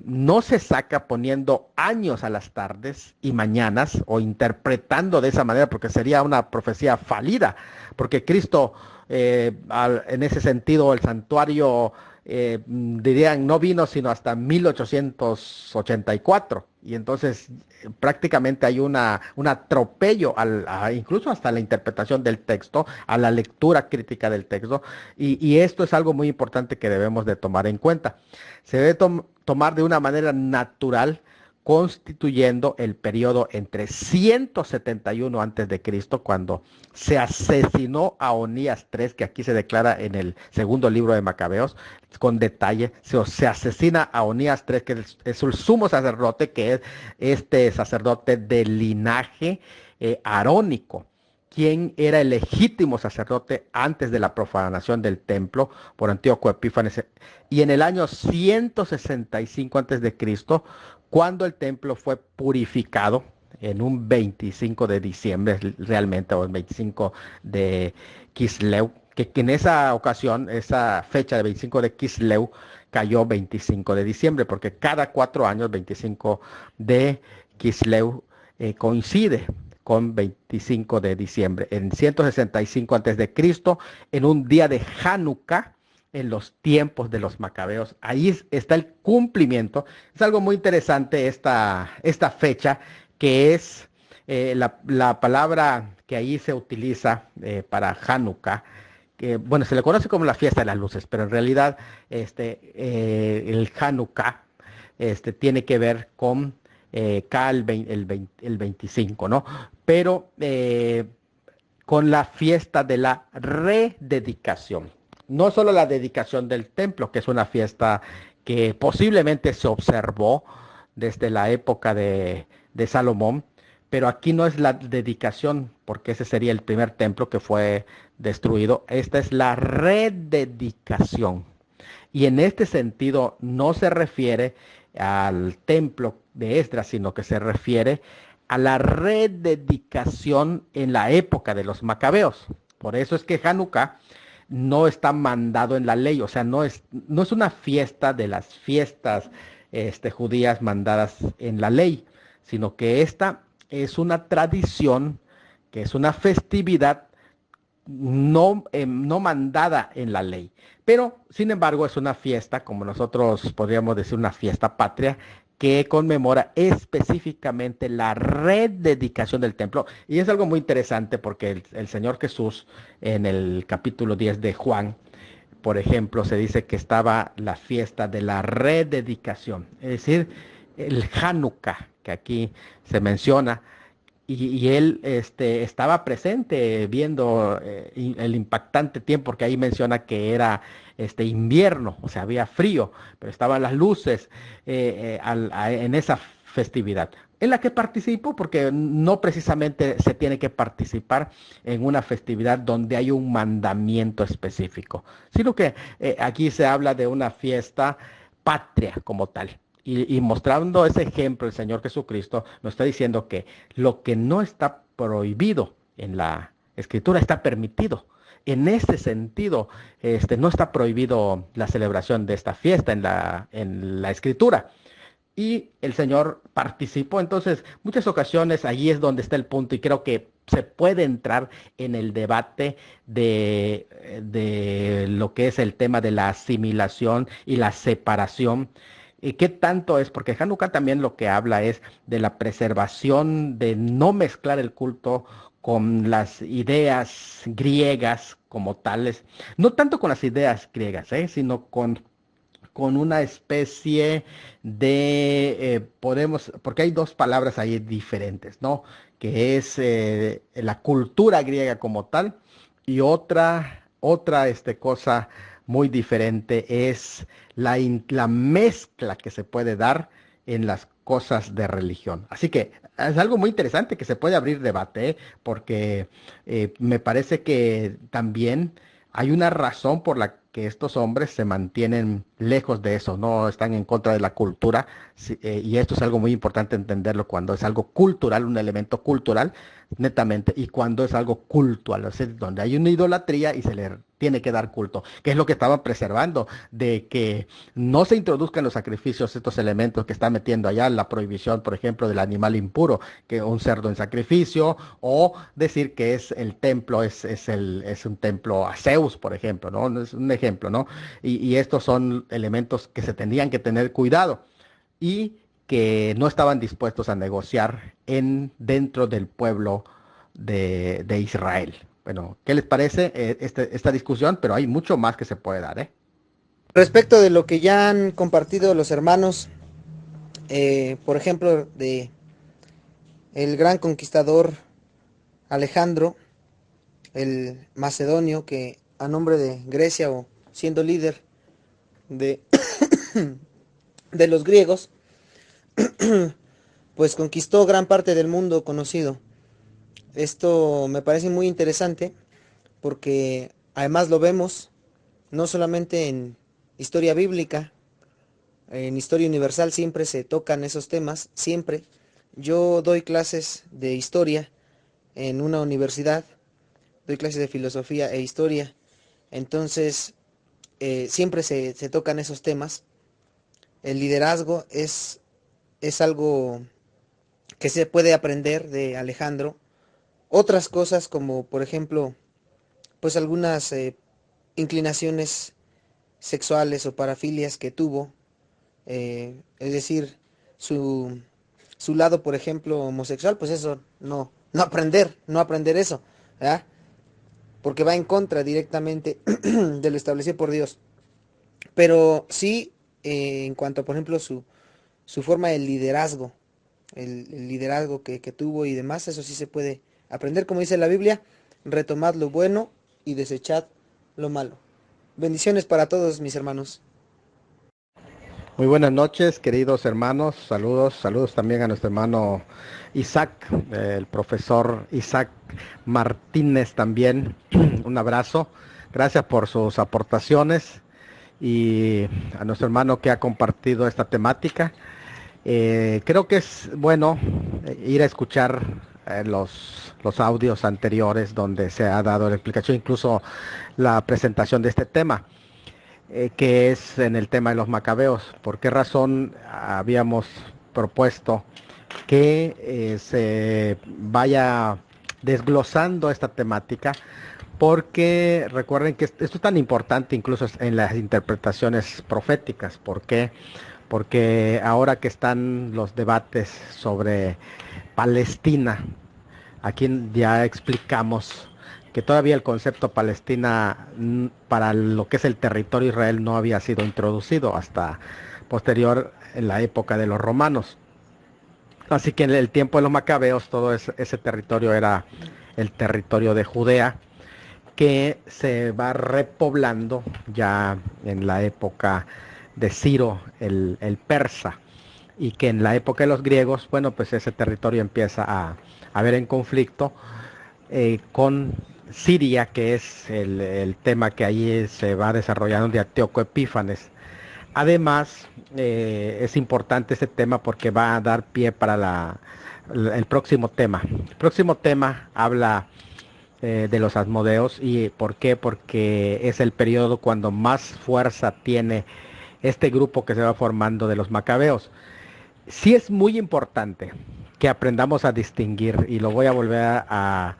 no se saca poniendo años a las tardes y mañanas o interpretando de esa manera, porque sería una profecía falida, porque Cristo, en ese sentido, el santuario, dirían, no vino sino hasta 1884. Y entonces prácticamente hay un atropello, incluso hasta la interpretación del texto, a la lectura crítica del texto. Y esto es algo muy importante que debemos de tomar en cuenta. Se debe tomar de una manera natural, constituyendo el periodo entre 171 antes de Cristo, cuando se asesinó a Onías III, que aquí se declara en el segundo libro de Macabeos, con detalle, se asesina a Onías III, que es el sumo sacerdote, que es este sacerdote del linaje arónico, quien era el legítimo sacerdote antes de la profanación del templo por Antíoco Epífanes. Y en el año 165 antes de Cristo, cuando el templo fue purificado, en un 25 de diciembre realmente, o el 25 de Kislev, que en esa ocasión, esa fecha de 25 de Kisleu, cayó 25 de diciembre, porque cada 4 años, 25 de Kisleu coincide con 25 de diciembre. En 165 antes de Cristo, en un día de Hanukkah, en los tiempos de los macabeos. Ahí está el cumplimiento. Es algo muy interesante esta fecha, que es la palabra que ahí se utiliza para Hanukkah, que bueno, se le conoce como la fiesta de las luces, pero en realidad el Hanukkah tiene que ver con K el 25, ¿no? Pero con la fiesta de la rededicación. No solo la dedicación del templo, que es una fiesta que posiblemente se observó desde la época de Salomón, pero aquí no es la dedicación, porque ese sería el primer templo que fue destruido. Esta es la rededicación. Y en este sentido no se refiere al templo de Esdras, sino que se refiere a la rededicación en la época de los macabeos. Por eso es que Hanukkah no está mandado en la ley, o sea, no es una fiesta de las fiestas judías mandadas en la ley, sino que esta es una tradición, que es una festividad no mandada en la ley. Pero, sin embargo, es una fiesta, como nosotros podríamos decir, una fiesta patria, que conmemora específicamente la rededicación del templo. Y es algo muy interesante porque el Señor Jesús, en el capítulo 10 de Juan, por ejemplo, se dice que estaba la fiesta de la rededicación, es decir, el Hanukkah, que aquí se menciona, y él estaba presente viendo el impactante tiempo, porque ahí menciona que era invierno, o sea, había frío, pero estaban las luces en esa festividad, en la que participó, porque no precisamente se tiene que participar en una festividad donde hay un mandamiento específico, sino que aquí se habla de una fiesta patria como tal. Y mostrando ese ejemplo, el Señor Jesucristo nos está diciendo que lo que no está prohibido en la Escritura está permitido. En ese sentido, no está prohibido la celebración de esta fiesta en la Escritura. Y el Señor participó. Entonces, muchas ocasiones allí es donde está el punto, y creo que se puede entrar en el debate de lo que es el tema de la asimilación y la separación. ¿Y qué tanto es? Porque Hanukkah también lo que habla es de la preservación, de no mezclar el culto con las ideas griegas como tales, no tanto con las ideas griegas, sino con una especie de, porque hay dos palabras ahí diferentes, ¿no? Que es la cultura griega como tal, y otra cosa muy diferente es la mezcla que se puede dar en las cosas de religión. Así que es algo muy interesante que se puede abrir debate, porque me parece que también hay una razón por la que estos hombres se mantienen lejos de eso, no están en contra de la cultura, y esto es algo muy importante entenderlo cuando es algo cultural, un elemento cultural, netamente, y cuando es algo cultural, o sea, donde hay una idolatría y se le tiene que dar culto, que es lo que estaban preservando, de que no se introduzcan los sacrificios, estos elementos que está metiendo allá, la prohibición, por ejemplo, del animal impuro, que un cerdo en sacrificio, o decir que es el templo, es un templo a Zeus, por ejemplo, ¿no? Es un ejemplo, ¿no? Y estos son elementos que se tendrían que tener cuidado, y que no estaban dispuestos a negociar dentro del pueblo de Israel. Bueno, ¿qué les parece esta discusión? Pero hay mucho más que se puede dar, ¿eh? Respecto de lo que ya han compartido los hermanos, por ejemplo, de el gran conquistador Alejandro, el macedonio, que a nombre de Grecia, o siendo líder de, de los griegos, pues conquistó gran parte del mundo conocido. Esto me parece muy interesante porque además lo vemos no solamente en historia bíblica, en historia universal siempre se tocan esos temas, siempre. Yo doy clases de historia en una universidad, doy clases de filosofía e historia, Entonces, siempre se tocan esos temas. El liderazgo es algo que se puede aprender de Alejandro. Otras cosas como, por ejemplo, pues algunas inclinaciones sexuales o parafilias que tuvo, es decir, su, su lado, por ejemplo, homosexual, pues eso no aprender eso, ¿verdad? Porque va en contra directamente de lo establecido por Dios. Pero sí, en cuanto a, por ejemplo, su forma de liderazgo, el liderazgo que tuvo y demás, eso sí se puede aprender, como dice la Biblia, retomad lo bueno y desechad lo malo. Bendiciones para todos mis hermanos. Muy buenas noches, queridos hermanos. Saludos, saludos también a nuestro hermano Isaac, el profesor Isaac Martínez también. Un abrazo. Gracias por sus aportaciones y a nuestro hermano que ha compartido esta temática. Creo que es bueno ir a escuchar los audios anteriores donde se ha dado la explicación, incluso la presentación de este tema, que es en el tema de los macabeos. ¿Por qué razón habíamos propuesto que se vaya desglosando esta temática? Porque recuerden que esto es tan importante incluso en las interpretaciones proféticas. ¿Por qué? Porque ahora que están los debates sobre Palestina, aquí ya explicamos que todavía el concepto Palestina para lo que es el territorio de Israel no había sido introducido hasta posterior en la época de los romanos. Así que en el tiempo de los macabeos todo ese territorio era el territorio de Judea, que se va repoblando ya en la época de Ciro, el persa, y que en la época de los griegos, bueno, pues ese territorio empieza a ver en conflicto con Siria, que es el tema que allí se va desarrollando de Antíoco Epífanes. Además, es importante este tema porque va a dar pie para el próximo tema. El próximo tema habla de los Asmodeos. ¿Y por qué? Porque es el periodo cuando más fuerza tiene este grupo que se va formando de los Macabeos. Sí es muy importante que aprendamos a distinguir, y lo voy a volver a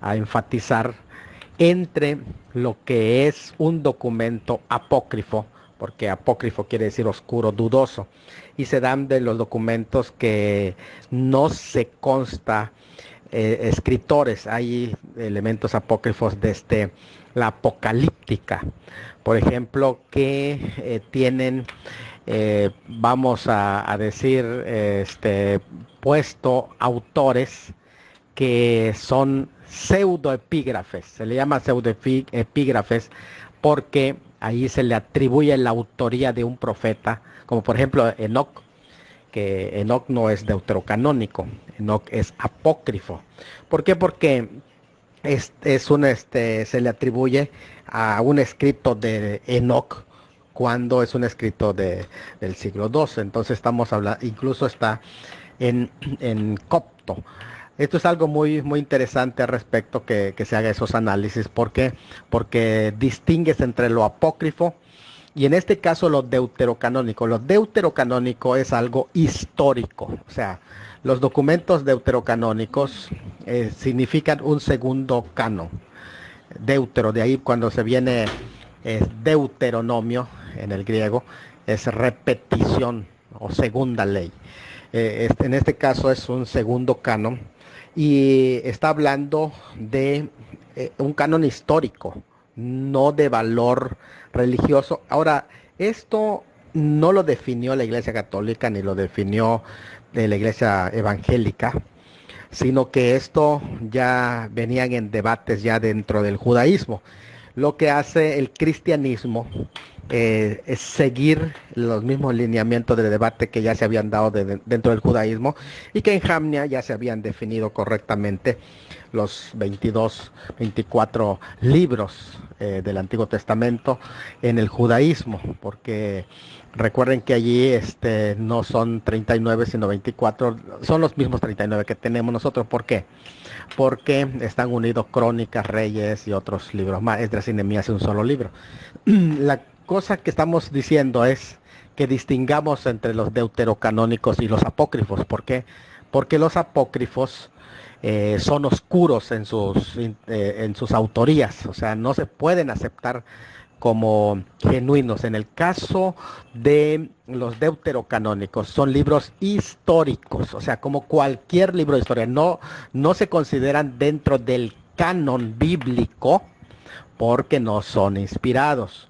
enfatizar, entre lo que es un documento apócrifo, porque apócrifo quiere decir oscuro, dudoso, y se dan de los documentos que no se consta escritores. Hay elementos apócrifos desde la apocalíptica, por ejemplo, que tienen, vamos a decir, puesto autores que son pseudoepígrafes. Se le llama pseudoepígrafes porque ahí se le atribuye la autoría de un profeta, como por ejemplo Enoc, que Enoc no es deuterocanónico, Enoc es apócrifo. ¿Por qué? Porque se le atribuye a un escrito de Enoc cuando es un escrito del siglo II. Entonces estamos hablando, incluso está en copto. Esto es algo muy, muy interesante al respecto que se haga esos análisis. ¿Por qué? Porque distingues entre lo apócrifo y en este caso lo deuterocanónico. Lo deuterocanónico es algo histórico. O sea, los documentos deuterocanónicos significan un segundo canon. Deutero, de ahí cuando se viene deuteronomio en el griego, es repetición o segunda ley. En este caso es un segundo canon y está hablando de un canon histórico, no de valor religioso. Ahora, esto no lo definió la Iglesia Católica ni lo definió la Iglesia Evangélica, sino que esto ya venían en debates ya dentro del judaísmo. Lo que hace el cristianismo es seguir los mismos lineamientos de debate que ya se habían dado dentro del judaísmo y que en Jamnia ya se habían definido correctamente los 22, 24 libros del Antiguo Testamento en el judaísmo, porque recuerden que allí no son 39 sino 24, son los mismos 39 que tenemos nosotros. ¿Por qué? Porque están unidos Crónicas, Reyes y otros libros más. Esdras y Nehemías es un solo libro. La cosa que estamos diciendo es que distingamos entre los deuterocanónicos y los apócrifos. ¿Por qué? Porque los apócrifos son oscuros en sus autorías, o sea, no se pueden aceptar como genuinos. En el caso de los deuterocanónicos, son libros históricos, o sea, como cualquier libro de historia, no se consideran dentro del canon bíblico porque no son inspirados.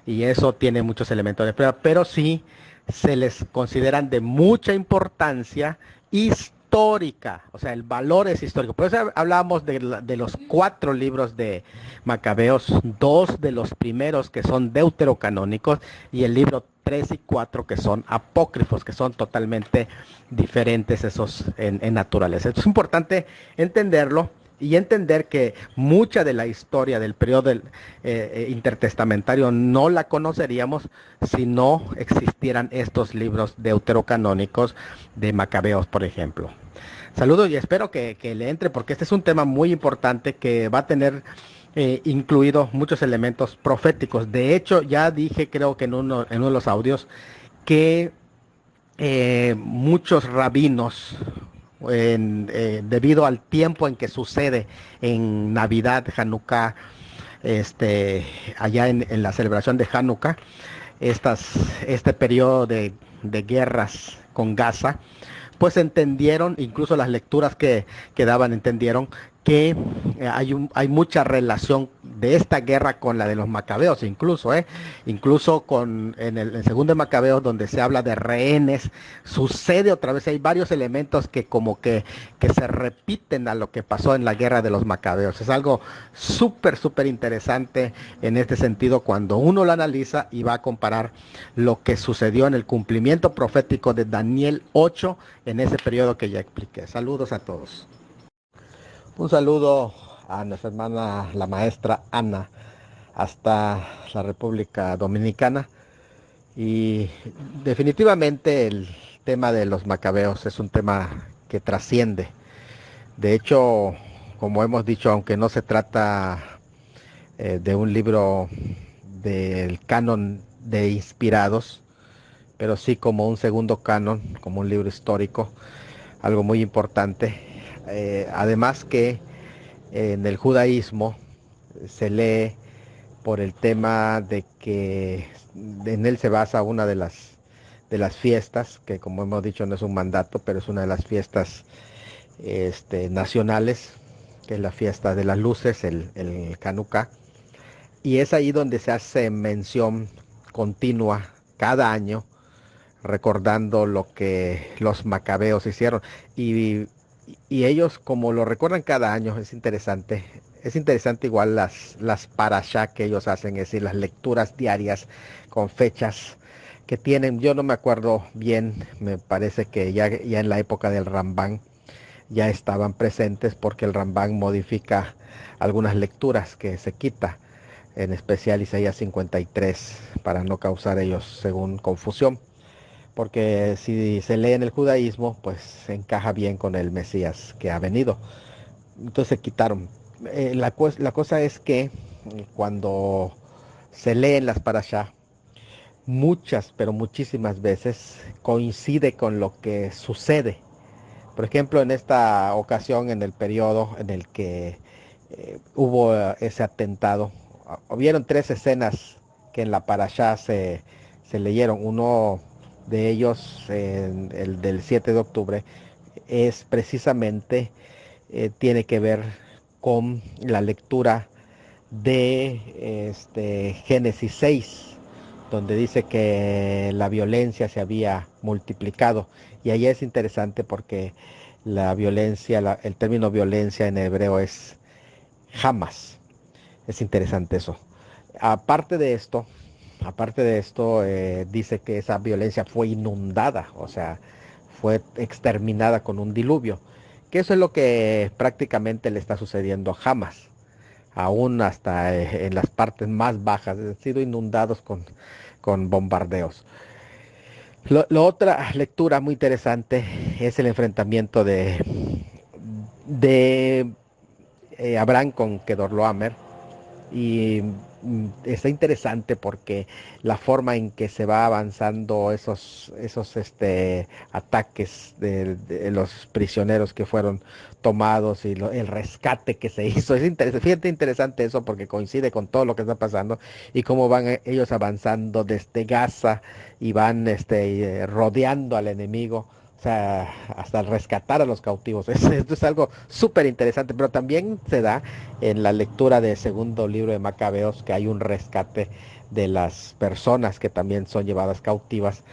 Y eso tiene muchos elementos de prueba, pero sí se les consideran de mucha importancia histórica, o sea, el valor es histórico. Por eso hablábamos de los 4 libros de Macabeos, 2 de los primeros que son deuterocanónicos y el libro 3 y 4 que son apócrifos, que son totalmente diferentes esos en naturaleza. Es importante entenderlo y entender que mucha de la historia del periodo intertestamentario no la conoceríamos si no existieran estos libros deuterocanónicos de Macabeos, por ejemplo. Saludos y espero que le entre, porque este es un tema muy importante que va a tener incluidos muchos elementos proféticos. De hecho, ya dije, creo que en uno de los audios, que muchos rabinos, debido al tiempo en que sucede en Navidad, Hanukkah, allá en la celebración de Hanukkah, este periodo de guerras con Gaza, pues entendieron, incluso las lecturas que daban entendieron que hay mucha relación de esta guerra con la de los macabeos, incluso en el segundo de Macabeos, donde se habla de rehenes, sucede otra vez, hay varios elementos que como que se repiten a lo que pasó en la guerra de los macabeos. Es algo súper interesante en este sentido cuando uno lo analiza y va a comparar lo que sucedió en el cumplimiento profético de Daniel 8 en ese periodo que ya expliqué. Saludos a todos. Un saludo a nuestra hermana, la maestra Ana, hasta la República Dominicana. Y definitivamente el tema de los macabeos es un tema que trasciende. De hecho, como hemos dicho, aunque no se trata de un libro del canon de inspirados, pero sí como un segundo canon, como un libro histórico, algo muy importante. Además que en el judaísmo se lee por el tema de que en él se basa una de las fiestas, que como hemos dicho no es un mandato, pero es una de las fiestas nacionales, que es la fiesta de las luces, el Hanukkah, y es ahí donde se hace mención continua cada año, recordando lo que los macabeos hicieron. Y ellos, como lo recuerdan cada año, es interesante igual las parashá que ellos hacen, es decir, las lecturas diarias con fechas que tienen. Yo no me acuerdo bien, me parece que ya en la época del Rambán ya estaban presentes, porque el Rambán modifica algunas lecturas que se quita, en especial Isaías 53, para no causar ellos según confusión, porque si se lee en el judaísmo, pues encaja bien con el Mesías que ha venido. Entonces se quitaron. La cosa es que cuando se leen las parashá, muchas, pero muchísimas veces coincide con lo que sucede. Por ejemplo, en esta ocasión, en el periodo en el que hubo ese atentado, hubieron 3 escenas que en la parashá se leyeron. Uno de ellos, el del 7 de octubre, es precisamente, tiene que ver con la lectura de Génesis 6, donde dice que la violencia se había multiplicado. Y ahí es interesante porque la violencia, el término violencia en hebreo es Hamas. Es interesante eso. Aparte de esto, aparte de esto, dice que esa violencia fue inundada, o sea, fue exterminada con un diluvio, que eso es lo que prácticamente le está sucediendo a Hamas, aún hasta en las partes más bajas, han sido inundados con bombardeos. Otra lectura muy interesante es el enfrentamiento de Abraham con Kedorlaomer. Y está interesante porque la forma en que se va avanzando esos ataques de los prisioneros que fueron tomados y el rescate que se hizo. Es interesante, fíjate interesante eso porque coincide con todo lo que está pasando y cómo van ellos avanzando desde Gaza y van rodeando al enemigo. O sea, hasta rescatar a los cautivos. Esto es algo súper interesante, pero también se da en la lectura del segundo libro de Macabeos que hay un rescate de las personas que también son llevadas cautivas.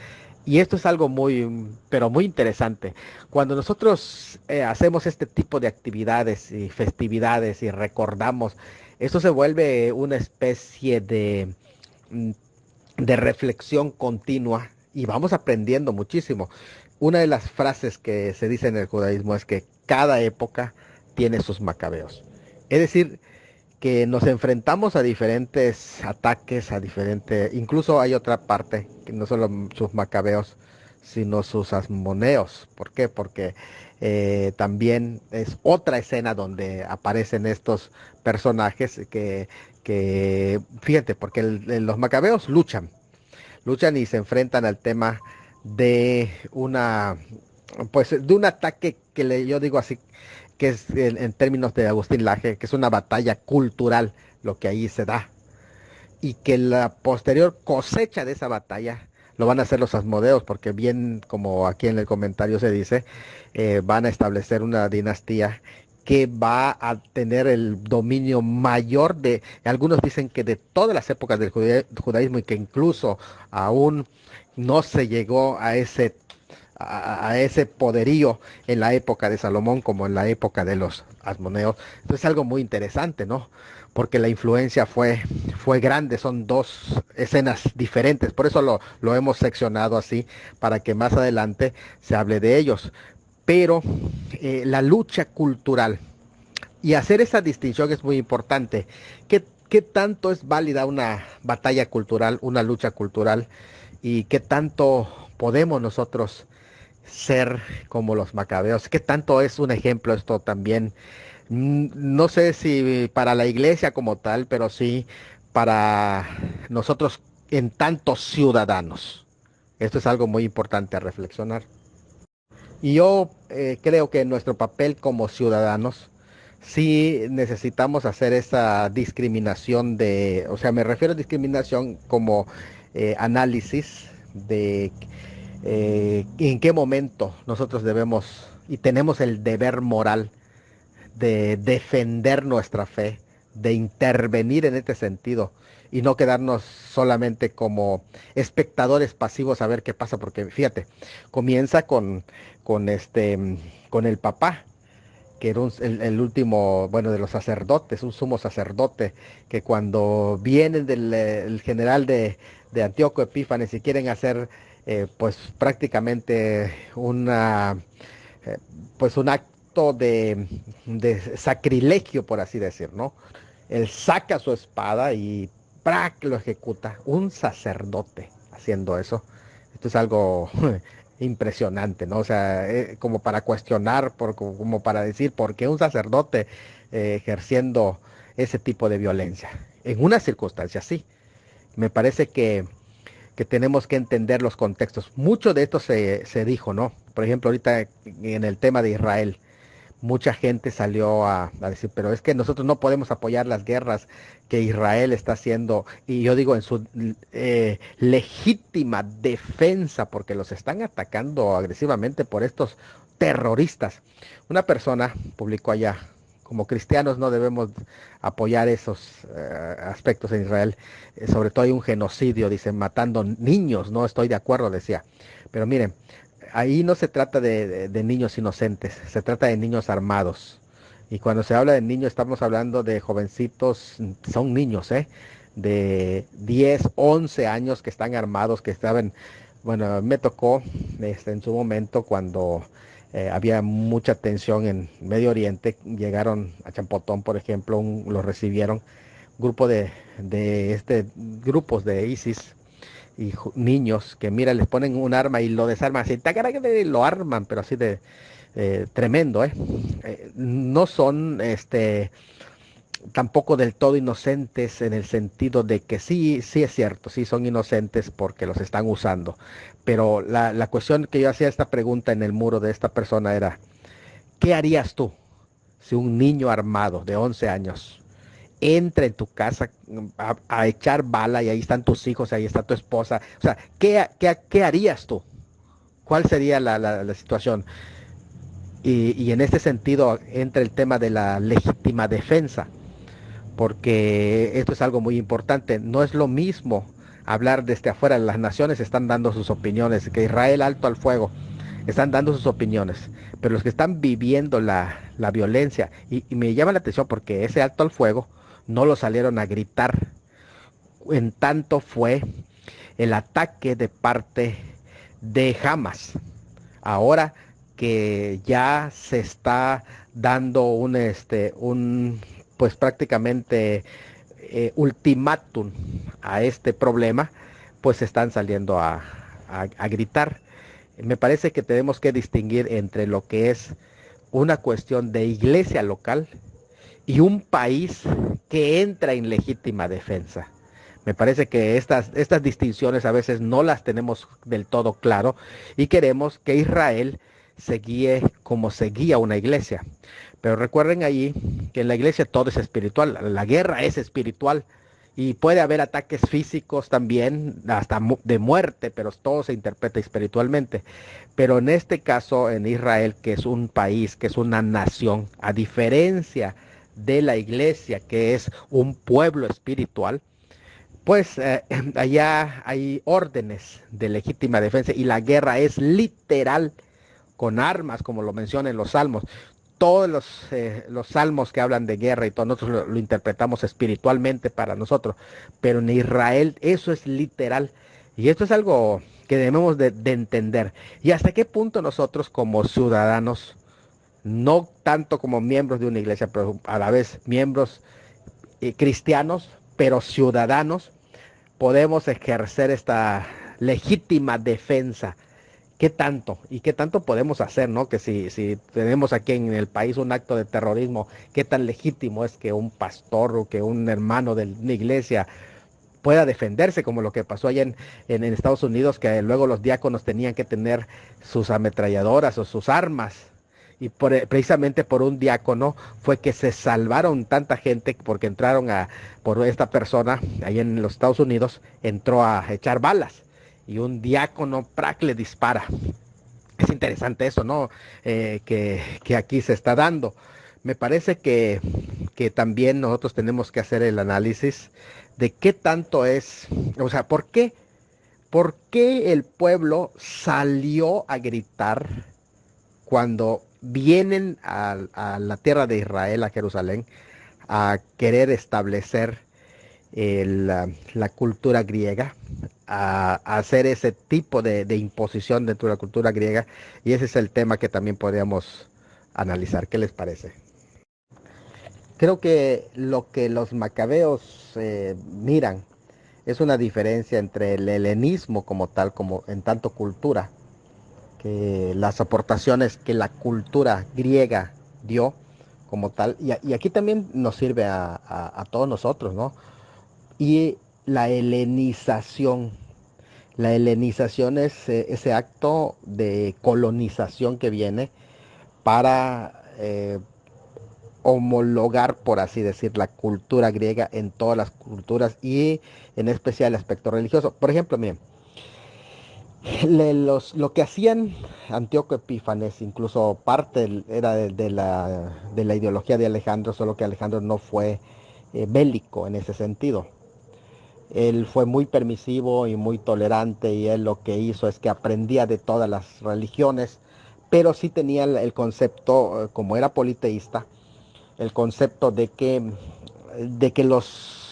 Y esto es algo muy, pero muy interesante. Cuando nosotros hacemos este tipo de actividades y festividades y recordamos, esto se vuelve una especie mm, de reflexión continua y vamos aprendiendo muchísimo. Una de las frases que se dice en el judaísmo es que cada época tiene sus macabeos. Es decir, que nos enfrentamos a diferentes ataques, a diferentes, incluso hay otra parte, que no solo sus macabeos, sino sus asmoneos. ¿Por qué? Porque también es otra escena donde aparecen estos personajes fíjate, porque los macabeos luchan y se enfrentan al tema de pues de un ataque yo digo así, que es en términos de Agustín Laje, que es una batalla cultural lo que ahí se da, y que la posterior cosecha de esa batalla lo van a hacer los asmodeos, porque bien como aquí en el comentario se dice, van a establecer una dinastía que va a tener el dominio mayor algunos dicen que de todas las épocas del judaísmo y que incluso aún no se llegó a ese poderío en la época de Salomón como en la época de los asmoneos. Entonces es algo muy interesante, ¿no? Porque la influencia fue grande, son dos escenas diferentes, por eso lo hemos seccionado así, para que más adelante se hable de ellos. Pero la lucha cultural, y hacer esa distinción es muy importante. ¿Qué tanto es válida una batalla cultural, una lucha cultural? ¿Y qué tanto podemos nosotros ser como los macabeos? ¿Qué tanto es un ejemplo esto también? No sé si para la iglesia como tal, pero sí para nosotros en tantos ciudadanos. Esto es algo muy importante a reflexionar. Y yo creo que nuestro papel como ciudadanos sí necesitamos hacer esa discriminación o sea, me refiero a discriminación como análisis de en qué momento nosotros debemos y tenemos el deber moral de defender nuestra fe, de intervenir en este sentido y no quedarnos solamente como espectadores pasivos a ver qué pasa, porque fíjate, comienza con con el papá, que era el último, bueno, de los sacerdotes, un sumo sacerdote, que cuando viene el general de Antíoco Epífanes y quieren hacer pues prácticamente eh, un acto de sacrilegio, por así decir, ¿no? Él saca su espada y ¡prac! Lo ejecuta. Un sacerdote haciendo eso. Esto es algo impresionante, ¿no? O sea, como para cuestionar, como para decir por qué un sacerdote ejerciendo ese tipo de violencia. En una circunstancia así. Me parece que tenemos que entender los contextos. Mucho de esto se dijo, ¿no? Por ejemplo, ahorita en el tema de Israel, mucha gente salió a decir, pero es que nosotros no podemos apoyar las guerras que Israel está haciendo, y yo digo en su legítima defensa, porque los están atacando agresivamente por estos terroristas. Una persona publicó allá, como cristianos no debemos apoyar esos aspectos en Israel, sobre todo hay un genocidio, dicen, matando niños, no estoy de acuerdo, decía. Pero miren, ahí no se trata de niños inocentes, se trata de niños armados. Y cuando se habla de niños, estamos hablando de jovencitos, son niños, ¿eh? de 10, 11 años que están armados, que estaban, bueno, me tocó en su momento cuando había mucha tensión en Medio Oriente, llegaron a Champotón, por ejemplo, los recibieron grupo grupos de ISIS y niños que, mira, les ponen un arma y lo desarman así, lo arman, pero así de tremendo, ¿eh? No son tampoco del todo inocentes en el sentido de que sí, sí es cierto, sí son inocentes porque los están usando. Pero la cuestión que yo hacía esta pregunta en el muro de esta persona era, ¿qué harías tú si un niño armado de 11 años entra en tu casa a echar bala y ahí están tus hijos, ahí está tu esposa? O sea, ¿qué harías tú? ¿Cuál sería la situación? Y en este sentido entra el tema de la legítima defensa, porque esto es algo muy importante. No es lo mismo hablar desde afuera. Las naciones están dando sus opiniones, que Israel alto al fuego, están dando sus opiniones, pero los que están viviendo la violencia, y me llama la atención porque ese alto al fuego no lo salieron a gritar, en tanto fue el ataque de parte de Hamas. Ahora que ya se está dando pues prácticamente ultimátum a este problema, pues están saliendo a gritar. Me parece que tenemos que distinguir entre lo que es una cuestión de iglesia local y un país que entra en legítima defensa. Me parece que estas distinciones a veces no las tenemos del todo claro y queremos que Israel se guíe como se guía una iglesia. Pero recuerden allí que en la iglesia todo es espiritual, la guerra es espiritual y puede haber ataques físicos también, hasta de muerte, pero todo se interpreta espiritualmente. Pero en este caso, en Israel, que es un país, que es una nación, a diferencia de la iglesia, que es un pueblo espiritual, pues allá hay órdenes de legítima defensa y la guerra es literal con armas, como lo menciona en los salmos. Todos los salmos que hablan de guerra y todos nosotros lo interpretamos espiritualmente para nosotros, pero en Israel eso es literal. Y esto es algo que debemos de entender. Y hasta qué punto nosotros como ciudadanos, no tanto como miembros de una iglesia, pero a la vez miembros cristianos, pero ciudadanos, podemos ejercer esta legítima defensa. ¿Qué tanto? ¿Y qué tanto podemos hacer, no? Que si tenemos aquí en el país un acto de terrorismo, ¿qué tan legítimo es que un pastor o que un hermano de una iglesia pueda defenderse, como lo que pasó allá en Estados Unidos, que luego los diáconos tenían que tener sus ametralladoras o sus armas? Y precisamente por un diácono fue que se salvaron tanta gente, porque por esta persona, ahí en los Estados Unidos, entró a echar balas y un diácono le dispara. Es interesante eso, ¿no? Que aquí se está dando. Me parece que también nosotros tenemos que hacer el análisis de qué tanto es, o sea, ¿por qué el pueblo salió a gritar cuando vienen a la tierra de Israel, a Jerusalén, a querer establecer la cultura griega, a hacer ese tipo de imposición dentro de la cultura griega? Y ese es el tema que también podríamos analizar. ¿Qué les parece? Creo que los macabeos miran es una diferencia entre el helenismo como tal, como en tanto cultura, que las aportaciones que la cultura griega dio como tal, y aquí también nos sirve a todos nosotros, ¿no? Y la helenización. La helenización es ese acto de colonización que viene para homologar, por así decir, la cultura griega en todas las culturas y en especial el aspecto religioso. Por ejemplo, miren, lo que hacían Antíoco Epífanes, incluso parte era de la ideología de Alejandro, solo que Alejandro no fue bélico en ese sentido. Él fue muy permisivo y muy tolerante, y él lo que hizo es que aprendía de todas las religiones, pero sí tenía el concepto, como era politeísta, el concepto de que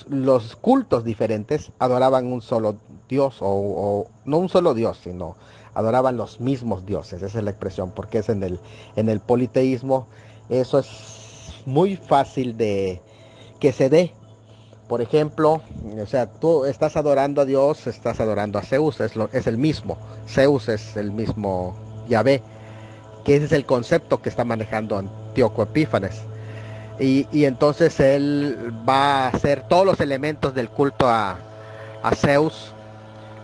los cultos diferentes adoraban un solo Dios, o no un solo Dios, sino adoraban los mismos dioses. Esa es la expresión, porque es en el politeísmo. Eso es muy fácil de que se dé. Por ejemplo, o sea, tú estás adorando a Dios, estás adorando a Zeus, es el mismo. Zeus es el mismo Yahvé, que ese es el concepto que está manejando Antíoco Epífanes. Y entonces él va a hacer todos los elementos del culto a Zeus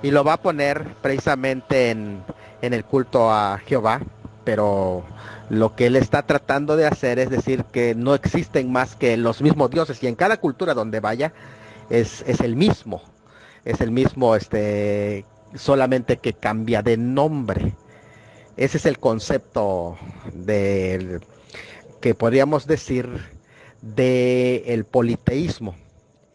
y lo va a poner precisamente en el culto a Jehová, pero lo que él está tratando de hacer es decir que no existen más que los mismos dioses, y en cada cultura donde vaya es el mismo, solamente que cambia de nombre. Ese es el concepto que podríamos decir del politeísmo.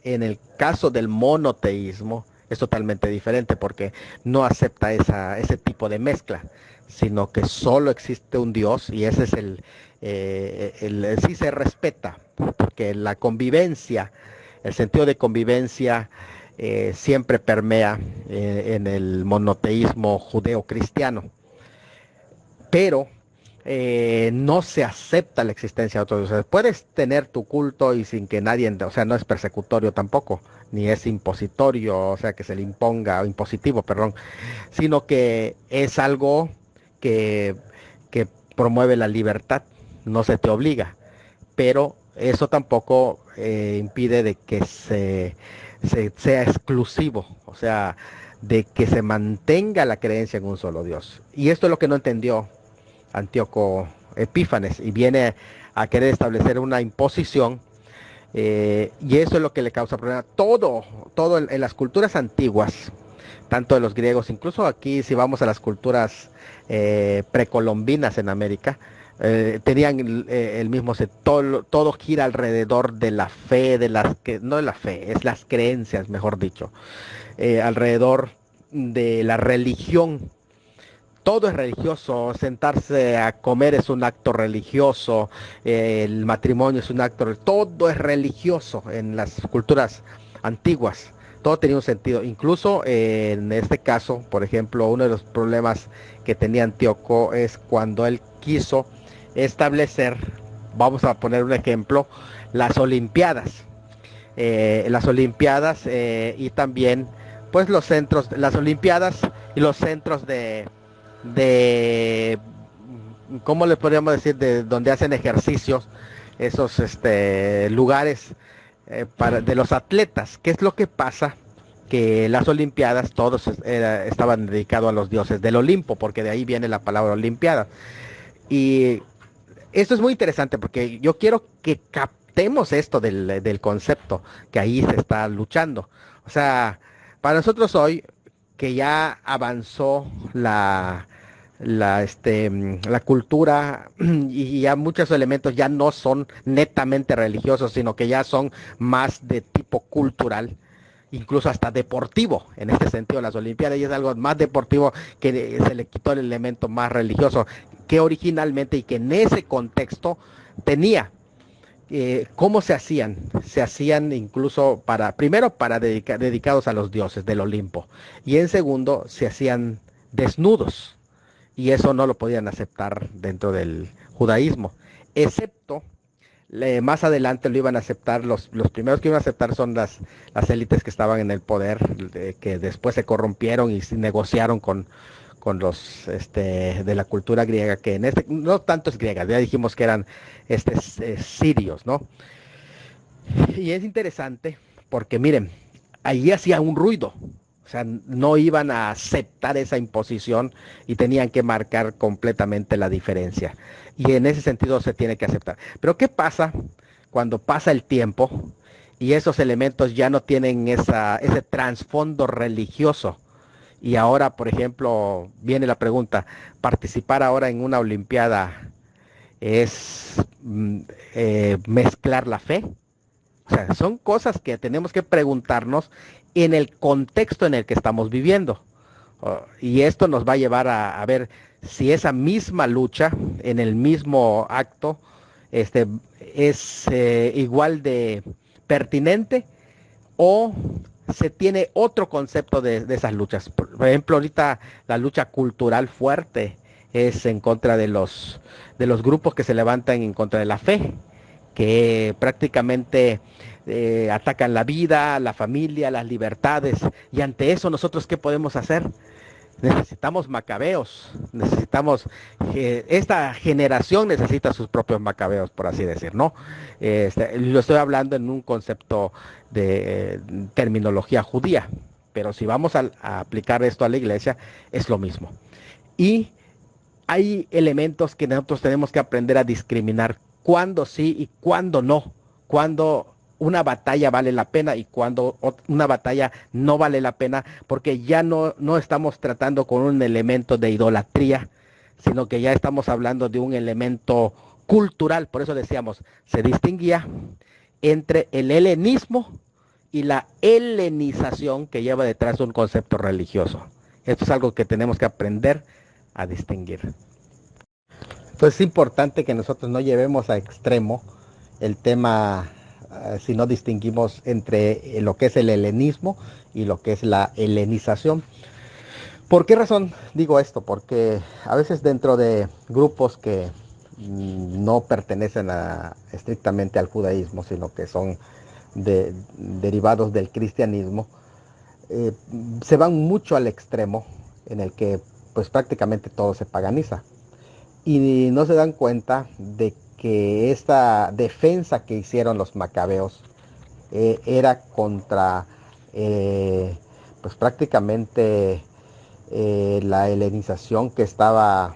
En el caso del monoteísmo es totalmente diferente, porque no acepta ese tipo de mezcla, sino que solo existe un Dios, y ese es sí se respeta, porque la convivencia, el sentido de convivencia siempre permea en el monoteísmo judeo-cristiano. Pero no se acepta la existencia de otros dioses. Puedes tener tu culto y sin que nadie, o sea, no es persecutorio tampoco, ni es impositorio, o sea, que se le imponga, impositivo, perdón, sino que es algo que, que promueve la libertad, no se te obliga, pero eso tampoco impide de que sea exclusivo, o sea, de que se mantenga la creencia en un solo Dios. Y esto es lo que no entendió Antíoco Epífanes, y viene a querer establecer una imposición, y eso es lo que le causa problema. Todo en las culturas antiguas, tanto de los griegos, incluso aquí si vamos a las culturas precolombinas en América, tenían el mismo, todo gira alrededor de la fe, no de la fe, es las creencias, mejor dicho, alrededor de la religión. Todo es religioso, sentarse a comer es un acto religioso, el matrimonio es un acto, todo es religioso en las culturas antiguas, todo tenía un sentido. Incluso en este caso, por ejemplo, uno de los problemas que tenía Antíoco es cuando él quiso establecer, vamos a poner un ejemplo, las Olimpiadas. Y también pues los centros, las Olimpiadas y los centros de ¿cómo le podríamos decir? De donde hacen ejercicios, esos lugares de los atletas. ¿Qué es lo que pasa? Que las Olimpiadas todos estaban dedicados a los dioses del Olimpo, porque de ahí viene la palabra Olimpiada. Y esto es muy interesante, porque yo quiero que captemos esto del concepto que ahí se está luchando. O sea, para nosotros hoy, que ya avanzó la cultura, y ya muchos elementos ya no son netamente religiosos, sino que ya son más de tipo cultural, incluso hasta deportivo, en este sentido las Olimpiadas, y es algo más deportivo, que se le quitó el elemento más religioso que originalmente, y que en ese contexto tenía. ¿Cómo se hacían? Se hacían incluso primero para dedicados a los dioses del Olimpo, y en segundo se hacían desnudos, y eso no lo podían aceptar dentro del judaísmo, excepto más adelante lo iban a aceptar. Los primeros que iban a aceptar son las élites que estaban en el poder, que después se corrompieron y negociaron con los de la cultura griega, que no tanto es griega, ya dijimos que eran sirios, ¿no? Y es interesante porque miren, allí hacía un ruido. O sea, no iban a aceptar esa imposición, y tenían que marcar completamente la diferencia. Y en ese sentido se tiene que aceptar. Pero ¿qué pasa cuando pasa el tiempo y esos elementos ya no tienen ese trasfondo religioso? Y ahora, por ejemplo, viene la pregunta: ¿participar ahora en una Olimpiada es mezclar la fe? O sea, son cosas que tenemos que preguntarnos en el contexto en el que estamos viviendo. Y esto nos va a llevar a ver si esa misma lucha, en el mismo acto, es igual de pertinente, o se tiene otro concepto de esas luchas. Por ejemplo, ahorita la lucha cultural fuerte es en contra de los grupos que se levantan en contra de la fe, que prácticamente atacan la vida, la familia, las libertades. Y ante eso, ¿nosotros qué podemos hacer? Necesitamos macabeos, necesitamos, esta generación necesita sus propios macabeos, por así decir, ¿no? Lo estoy hablando en un concepto de terminología judía, pero si vamos a aplicar esto a la iglesia, es lo mismo. Y hay elementos que nosotros tenemos que aprender a discriminar cuándo sí y cuándo no, cuándo una batalla vale la pena y cuando una batalla no vale la pena, porque ya no estamos tratando con un elemento de idolatría, sino que ya estamos hablando de un elemento cultural. Por eso decíamos, se distinguía entre el helenismo y la helenización que lleva detrás un concepto religioso. Esto es algo que tenemos que aprender a distinguir. Entonces es importante que nosotros no llevemos a extremo el tema, si no distinguimos entre lo que es el helenismo y lo que es la helenización. ¿Por qué razón digo esto? Porque a veces dentro de grupos que no pertenecen estrictamente al judaísmo, sino que son derivados del cristianismo, se van mucho al extremo en el que pues prácticamente todo se paganiza. Y no se dan cuenta de que esta defensa que hicieron los macabeos era contra pues prácticamente la helenización que estaba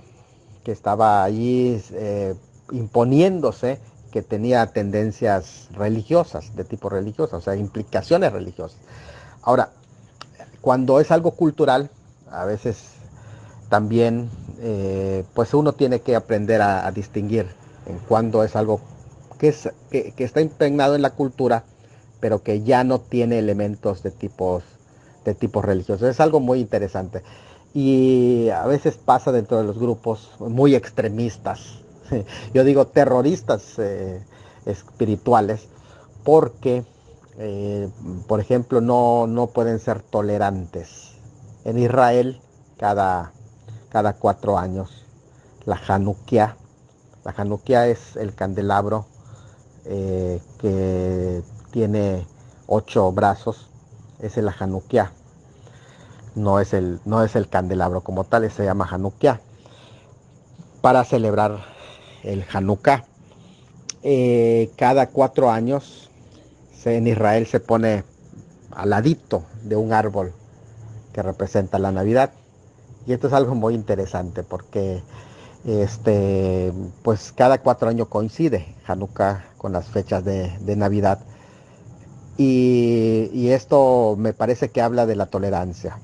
allí imponiéndose, que tenía tendencias religiosas, de tipo religioso, o sea, implicaciones religiosas. Ahora, cuando es algo cultural, a veces también pues uno tiene que aprender a distinguir en cuando es algo que está impregnado en la cultura, pero que ya no tiene elementos de tipos religiosos. Es algo muy interesante. Y a veces pasa dentro de los grupos muy extremistas, yo digo terroristas espirituales, porque, por ejemplo, no pueden ser tolerantes. En Israel, cada 4 años, la Hanukkah. La Hanukkah es el candelabro que tiene 8 brazos. Ese es la Hanukkah. No es el candelabro como tal, se llama Hanukkah. Para celebrar el Hanukkah, cada 4 años en Israel se pone al ladito de un árbol que representa la Navidad. Y esto es algo muy interesante porque pues cada 4 años coincide Hanukkah con las fechas de Navidad. Y esto me parece que habla de la tolerancia.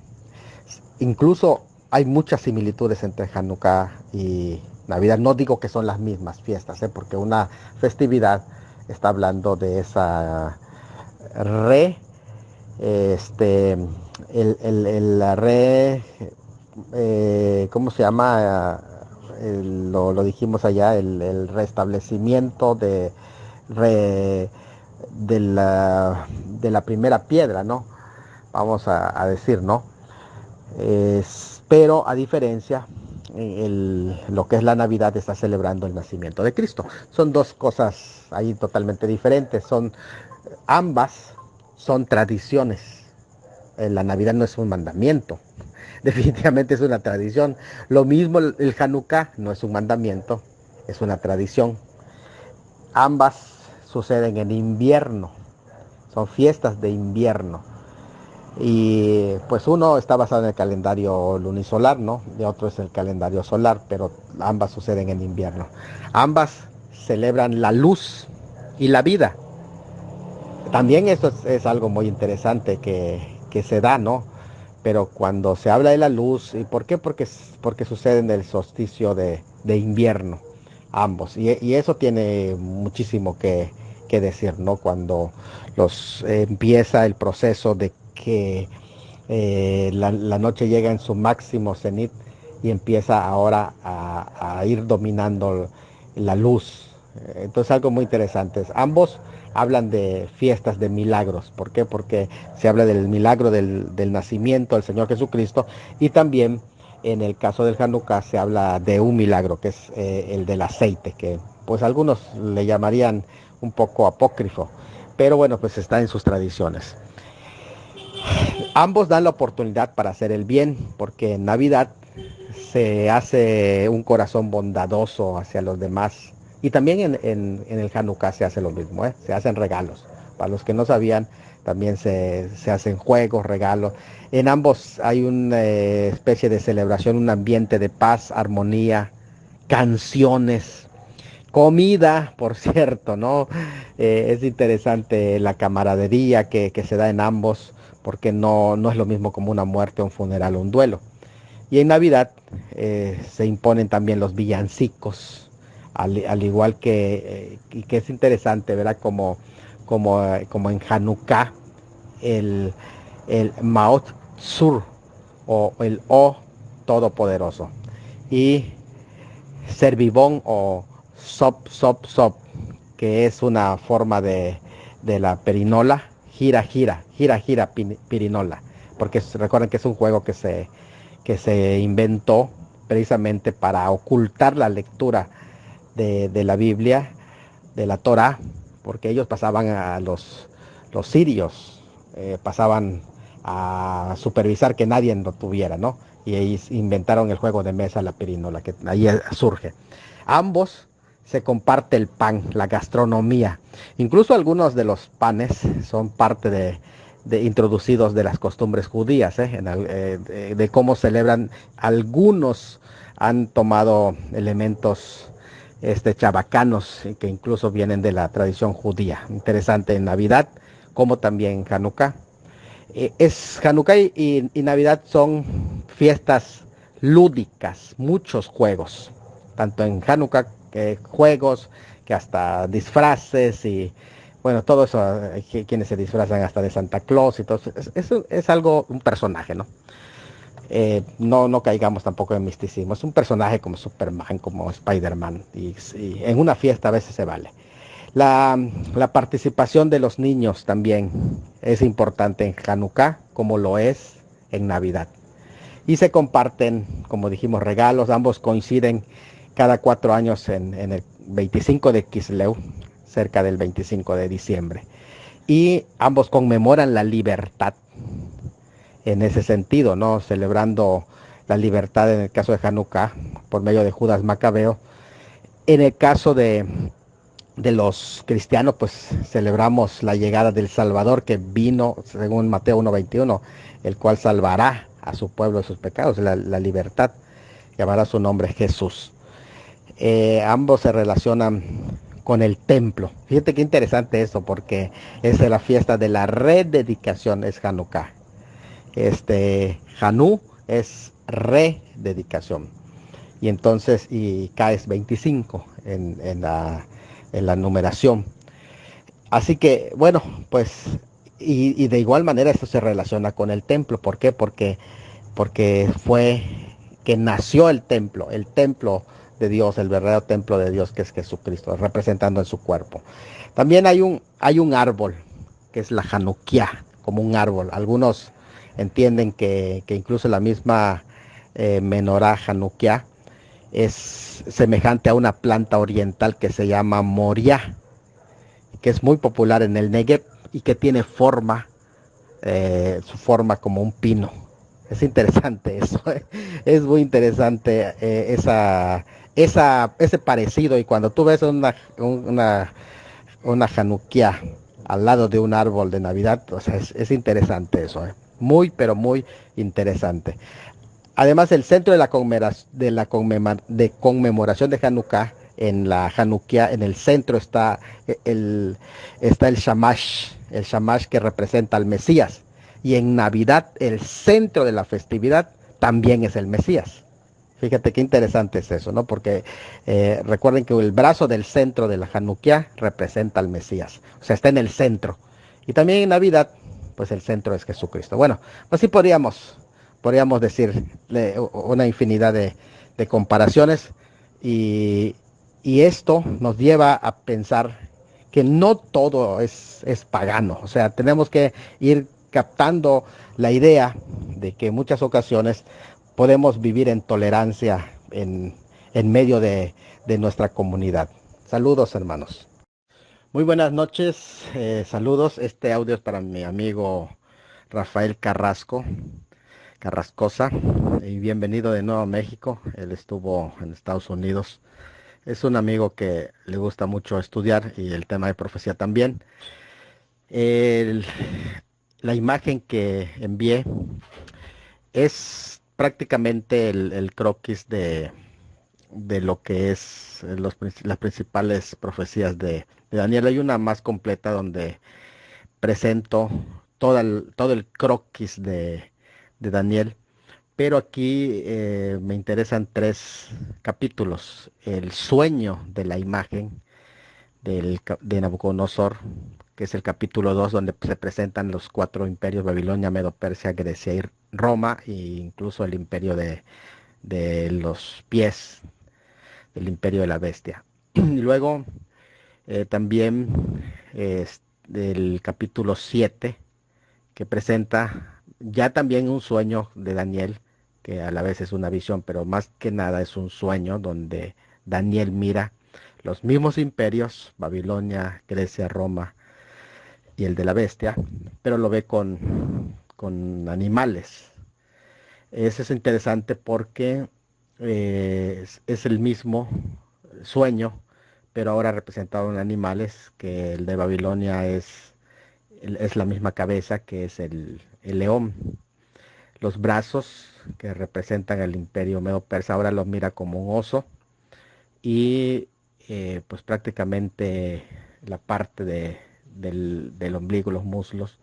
Incluso hay muchas similitudes entre Hanukkah y Navidad. No digo que son las mismas fiestas, porque una festividad está hablando de esa ¿cómo se llama? Lo dijimos allá, el restablecimiento de la primera piedra, ¿no? Vamos a decir, ¿no? Pero a diferencia, lo que es la Navidad está celebrando el nacimiento de Cristo. Son dos cosas ahí totalmente diferentes. Ambas son tradiciones. La Navidad no es un mandamiento. Definitivamente es una tradición. Lo mismo el Hanukkah no es un mandamiento, es una tradición. Ambas suceden en invierno. Son fiestas de invierno. Y pues uno está basado en el calendario lunisolar, ¿no? Y otro es el calendario solar, pero ambas suceden en invierno. Ambas celebran la luz y la vida. También eso es algo muy interesante que se da, ¿no? Pero cuando se habla de la luz, ¿y por qué? Porque sucede en el solsticio de invierno, ambos. Y eso tiene muchísimo que decir, ¿no? Cuando empieza el proceso de que la noche llega en su máximo cenit y empieza ahora a ir dominando la luz. Entonces algo muy interesante. Ambos hablan de fiestas de milagros. ¿Por qué? Porque se habla del milagro del nacimiento del Señor Jesucristo, y también en el caso del Hanukkah se habla de un milagro, que es el del aceite, que pues algunos le llamarían un poco apócrifo, pero bueno, pues está en sus tradiciones. Ambos dan la oportunidad para hacer el bien, porque en Navidad se hace un corazón bondadoso hacia los demás. Y también en el Hanukkah se hace lo mismo, ¿eh? Se hacen regalos. Para los que no sabían, también se hacen juegos, regalos. En ambos hay una especie de celebración, un ambiente de paz, armonía, canciones, comida, por cierto, ¿no? Es interesante la camaradería que se da en ambos, porque no es lo mismo como una muerte, un funeral o un duelo. Y en Navidad se imponen también los villancicos, al igual y que es interesante, ¿verdad? Como en Hanukkah, el, el Maot Sur, o el O Todopoderoso, y Servibón o Sop Sop Sop, que es una forma de la perinola, gira, gira, gira, gira, pirinola, porque recuerden que es un juego que se inventó precisamente para ocultar la lectura de la Biblia, de la Torah, porque ellos pasaban a los sirios, pasaban a supervisar que nadie lo tuviera, ¿no? Y ellos inventaron el juego de mesa, la pirinola, que ahí surge. Ambos se comparte el pan, la gastronomía. Incluso algunos de los panes son parte introducidos de las costumbres judías, de cómo celebran. Algunos han tomado elementos chabacanos, que incluso vienen de la tradición judía. Interesante en Navidad, como también en Hanukkah. Hanukkah y Navidad son fiestas lúdicas, muchos juegos, tanto en Hanukkah juegos, que hasta disfraces, y bueno, todo eso, quienes se disfrazan hasta de Santa Claus y todo eso, es algo, un personaje, ¿no? No caigamos tampoco en misticismo, es un personaje como Superman, como Spider-Man, y en una fiesta a veces se vale. La participación de los niños también es importante en Hanukkah, como lo es en Navidad. Y se comparten, como dijimos, regalos. Ambos coinciden cada 4 años en el 25 de Kislev, cerca del 25 de diciembre. Y ambos conmemoran la libertad en ese sentido, ¿no? Celebrando la libertad en el caso de Hanukkah por medio de Judas Macabeo. En el caso de los cristianos, pues celebramos la llegada del Salvador, que vino, según Mateo 1:21, el cual salvará a su pueblo de sus pecados, la libertad. Llamará su nombre Jesús. Ambos se relacionan con el templo. Fíjate qué interesante eso, porque es la fiesta de la rededicación, es Hanukkah. Hanú es rededicación. Y entonces, y K es 25 en la numeración. Así que, bueno, pues, y de igual manera esto se relaciona con el templo. ¿Por qué? Porque fue que nació el templo de Dios, el verdadero templo de Dios, que es Jesucristo, representando en su cuerpo. También hay un árbol, que es la Hanukkah, como un árbol. Algunos entienden que incluso la misma menorá Hanukkah es semejante a una planta oriental que se llama Moriah, que es muy popular en el Negev y que tiene su forma como un pino. Es interesante eso, es muy interesante ese parecido. Y cuando tú ves una Hanukkah al lado de un árbol de Navidad, o sea, es interesante eso, muy, pero muy interesante. Además, el centro de conmemoración de Hanukkah, en la Hanukkah, en el centro está el Shamash que representa al Mesías. Y en Navidad, el centro de la festividad también es el Mesías. Fíjate qué interesante es eso, ¿no? Porque recuerden que el brazo del centro de la Hanukkah representa al Mesías. O sea, está en el centro. Y también en Navidad, pues el centro es Jesucristo. Bueno, pues sí podríamos decir una infinidad de comparaciones, y esto nos lleva a pensar que no todo es pagano. O sea, tenemos que ir captando la idea de que en muchas ocasiones podemos vivir en tolerancia en medio de nuestra comunidad. Saludos, hermanos. Muy buenas noches, saludos. Este audio es para mi amigo Rafael Carrascosa, y bienvenido de nuevo a México. Él estuvo en Estados Unidos. Es un amigo que le gusta mucho estudiar y el tema de profecía también. El- la imagen que envié es prácticamente el croquis de lo que es las principales profecías de Daniel. Hay una más completa donde presento todo el croquis de Daniel, pero aquí me interesan tres capítulos: el sueño de la imagen de Nabucodonosor, que es el capítulo 2, donde se presentan los cuatro imperios: Babilonia, Medo, Persia, Grecia y Roma, e incluso el imperio de los pies, el imperio de la bestia. Y luego también del capítulo 7, que presenta ya también un sueño de Daniel, que a la vez es una visión, pero más que nada es un sueño donde Daniel mira los mismos imperios: Babilonia, Grecia, Roma y el de la bestia, pero lo ve con animales. Eso es interesante porque es el mismo sueño, pero ahora representado en animales, que el de Babilonia es la misma cabeza, que es el león. Los brazos, que representan el imperio medo-persa, ahora lo mira como un oso. Y pues prácticamente la parte del ombligo, los muslos,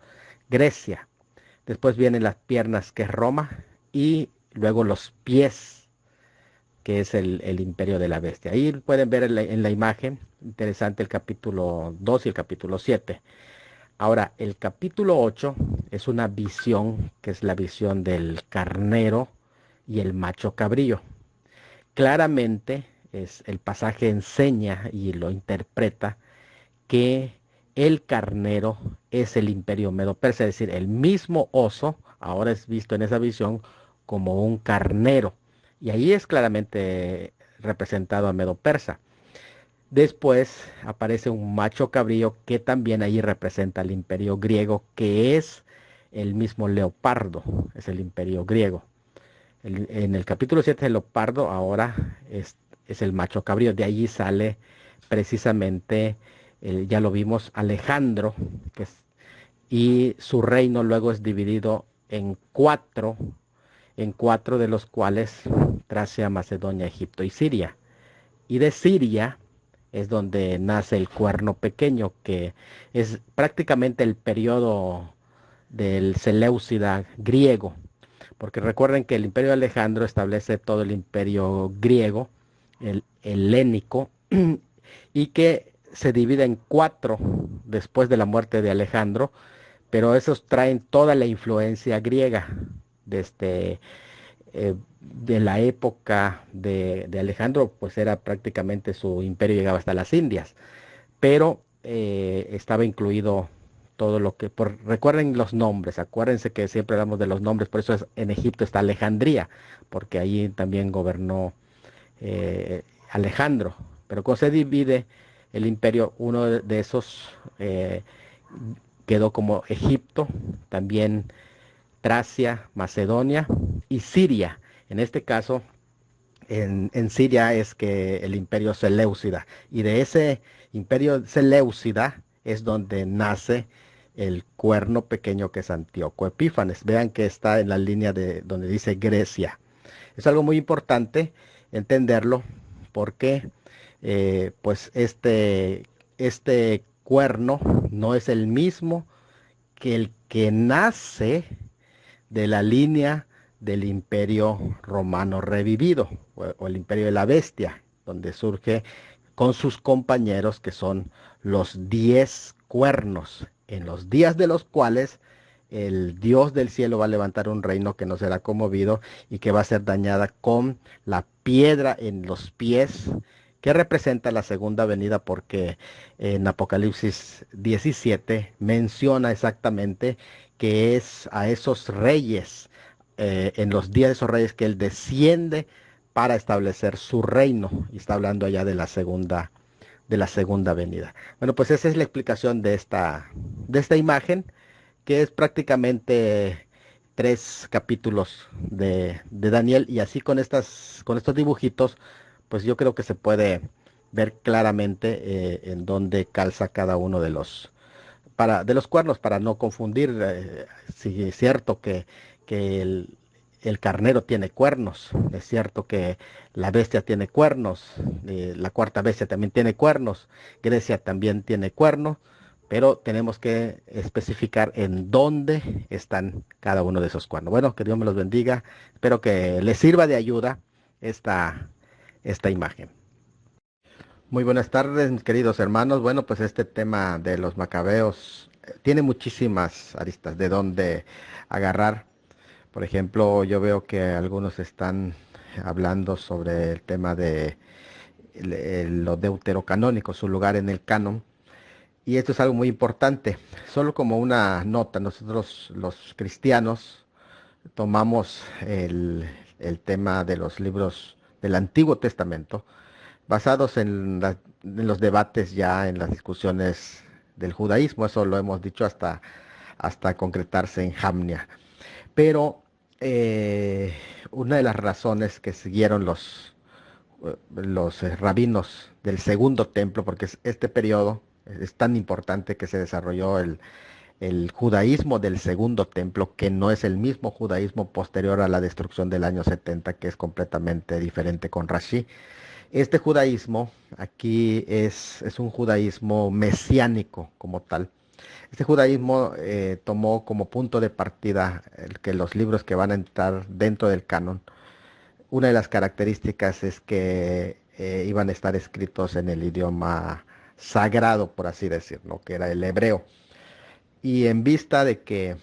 Grecia. Después vienen las piernas, que es Roma, y luego los pies, que es el imperio de la bestia. Ahí pueden ver en la imagen, interesante, el capítulo 2 y el capítulo 7. Ahora, el capítulo 8 es una visión, que es la visión del carnero y el macho cabrío. Claramente el pasaje enseña y lo interpreta que el carnero es el imperio medo-persa, es decir, el mismo oso ahora es visto en esa visión como un carnero, y ahí es claramente representado a medo-persa. Después aparece un macho cabrío, que también ahí representa al imperio griego, que es el mismo leopardo, es el imperio griego. En el capítulo 7 el leopardo ahora es el macho cabrío. De allí sale precisamente, ya lo vimos, Alejandro, y su reino luego es dividido en cuatro, de los cuales Tracia, Macedonia, Egipto y Siria. Y de Siria es donde nace el cuerno pequeño, que es prácticamente el periodo del Seleucida griego, porque recuerden que el imperio de Alejandro establece todo el imperio griego, el helénico, y que se divide en cuatro después de la muerte de Alejandro, pero esos traen toda la influencia griega desde de la época de Alejandro. Pues era prácticamente, su imperio llegaba hasta las Indias, pero estaba incluido todo lo que, recuerden los nombres, acuérdense que siempre hablamos de los nombres, por eso en Egipto está Alejandría, porque allí también gobernó Alejandro. Pero cuando se divide el imperio, uno de esos quedó como Egipto, también Tracia, Macedonia y Siria. En este caso, en Siria es que el imperio Seleucida, y de ese imperio Seleucida es donde nace el cuerno pequeño, que es Antíoco Epífanes. Vean que está en la línea de donde dice Grecia. Es algo muy importante entenderlo, porque pues este cuerno no es el mismo que el que nace de la línea del imperio romano revivido, o el imperio de la bestia, donde surge con sus compañeros, que son los 10 cuernos, en los días de los cuales el Dios del cielo va a levantar un reino que no será conmovido, y que va a ser dañada con la piedra en los pies, que representa la segunda venida, porque en Apocalipsis 17 menciona exactamente que es a esos reyes, en los días de esos reyes, que él desciende para establecer su reino, y está hablando allá de la segunda venida. Bueno, pues esa es la explicación de esta imagen, que es prácticamente 3 capítulos de Daniel, y así con estos dibujitos, pues yo creo que se puede ver claramente en dónde calza cada uno de los cuernos, para no confundir. Si es cierto que el carnero tiene cuernos, es cierto que la bestia tiene cuernos, la cuarta bestia también tiene cuernos, Grecia también tiene cuernos, pero tenemos que especificar en dónde están cada uno de esos cuernos. Bueno, que Dios me los bendiga, espero que les sirva de ayuda esta, esta imagen. Muy buenas tardes, mis queridos hermanos. Bueno, pues este tema de los macabeos tiene muchísimas aristas de dónde agarrar. Por ejemplo, yo veo que algunos están hablando sobre el tema de lo deuterocanónico, su lugar en el canon. Y esto es algo muy importante. Solo como una nota, nosotros los cristianos tomamos el tema de los libros del Antiguo Testamento, basados en los debates, ya en las discusiones del judaísmo. Eso lo hemos dicho hasta concretarse en Jamnia. Pero una de las razones que siguieron los rabinos del Segundo Templo, porque este periodo es tan importante, que se desarrolló el judaísmo del Segundo Templo, que no es el mismo judaísmo posterior a la destrucción del año 70, que es completamente diferente con Rashi. Este judaísmo aquí es un judaísmo mesiánico como tal. Este judaísmo tomó como punto de partida que los libros que van a entrar dentro del canon, una de las características es que iban a estar escritos en el idioma sagrado, por así decirlo, que era el hebreo. Y en vista de que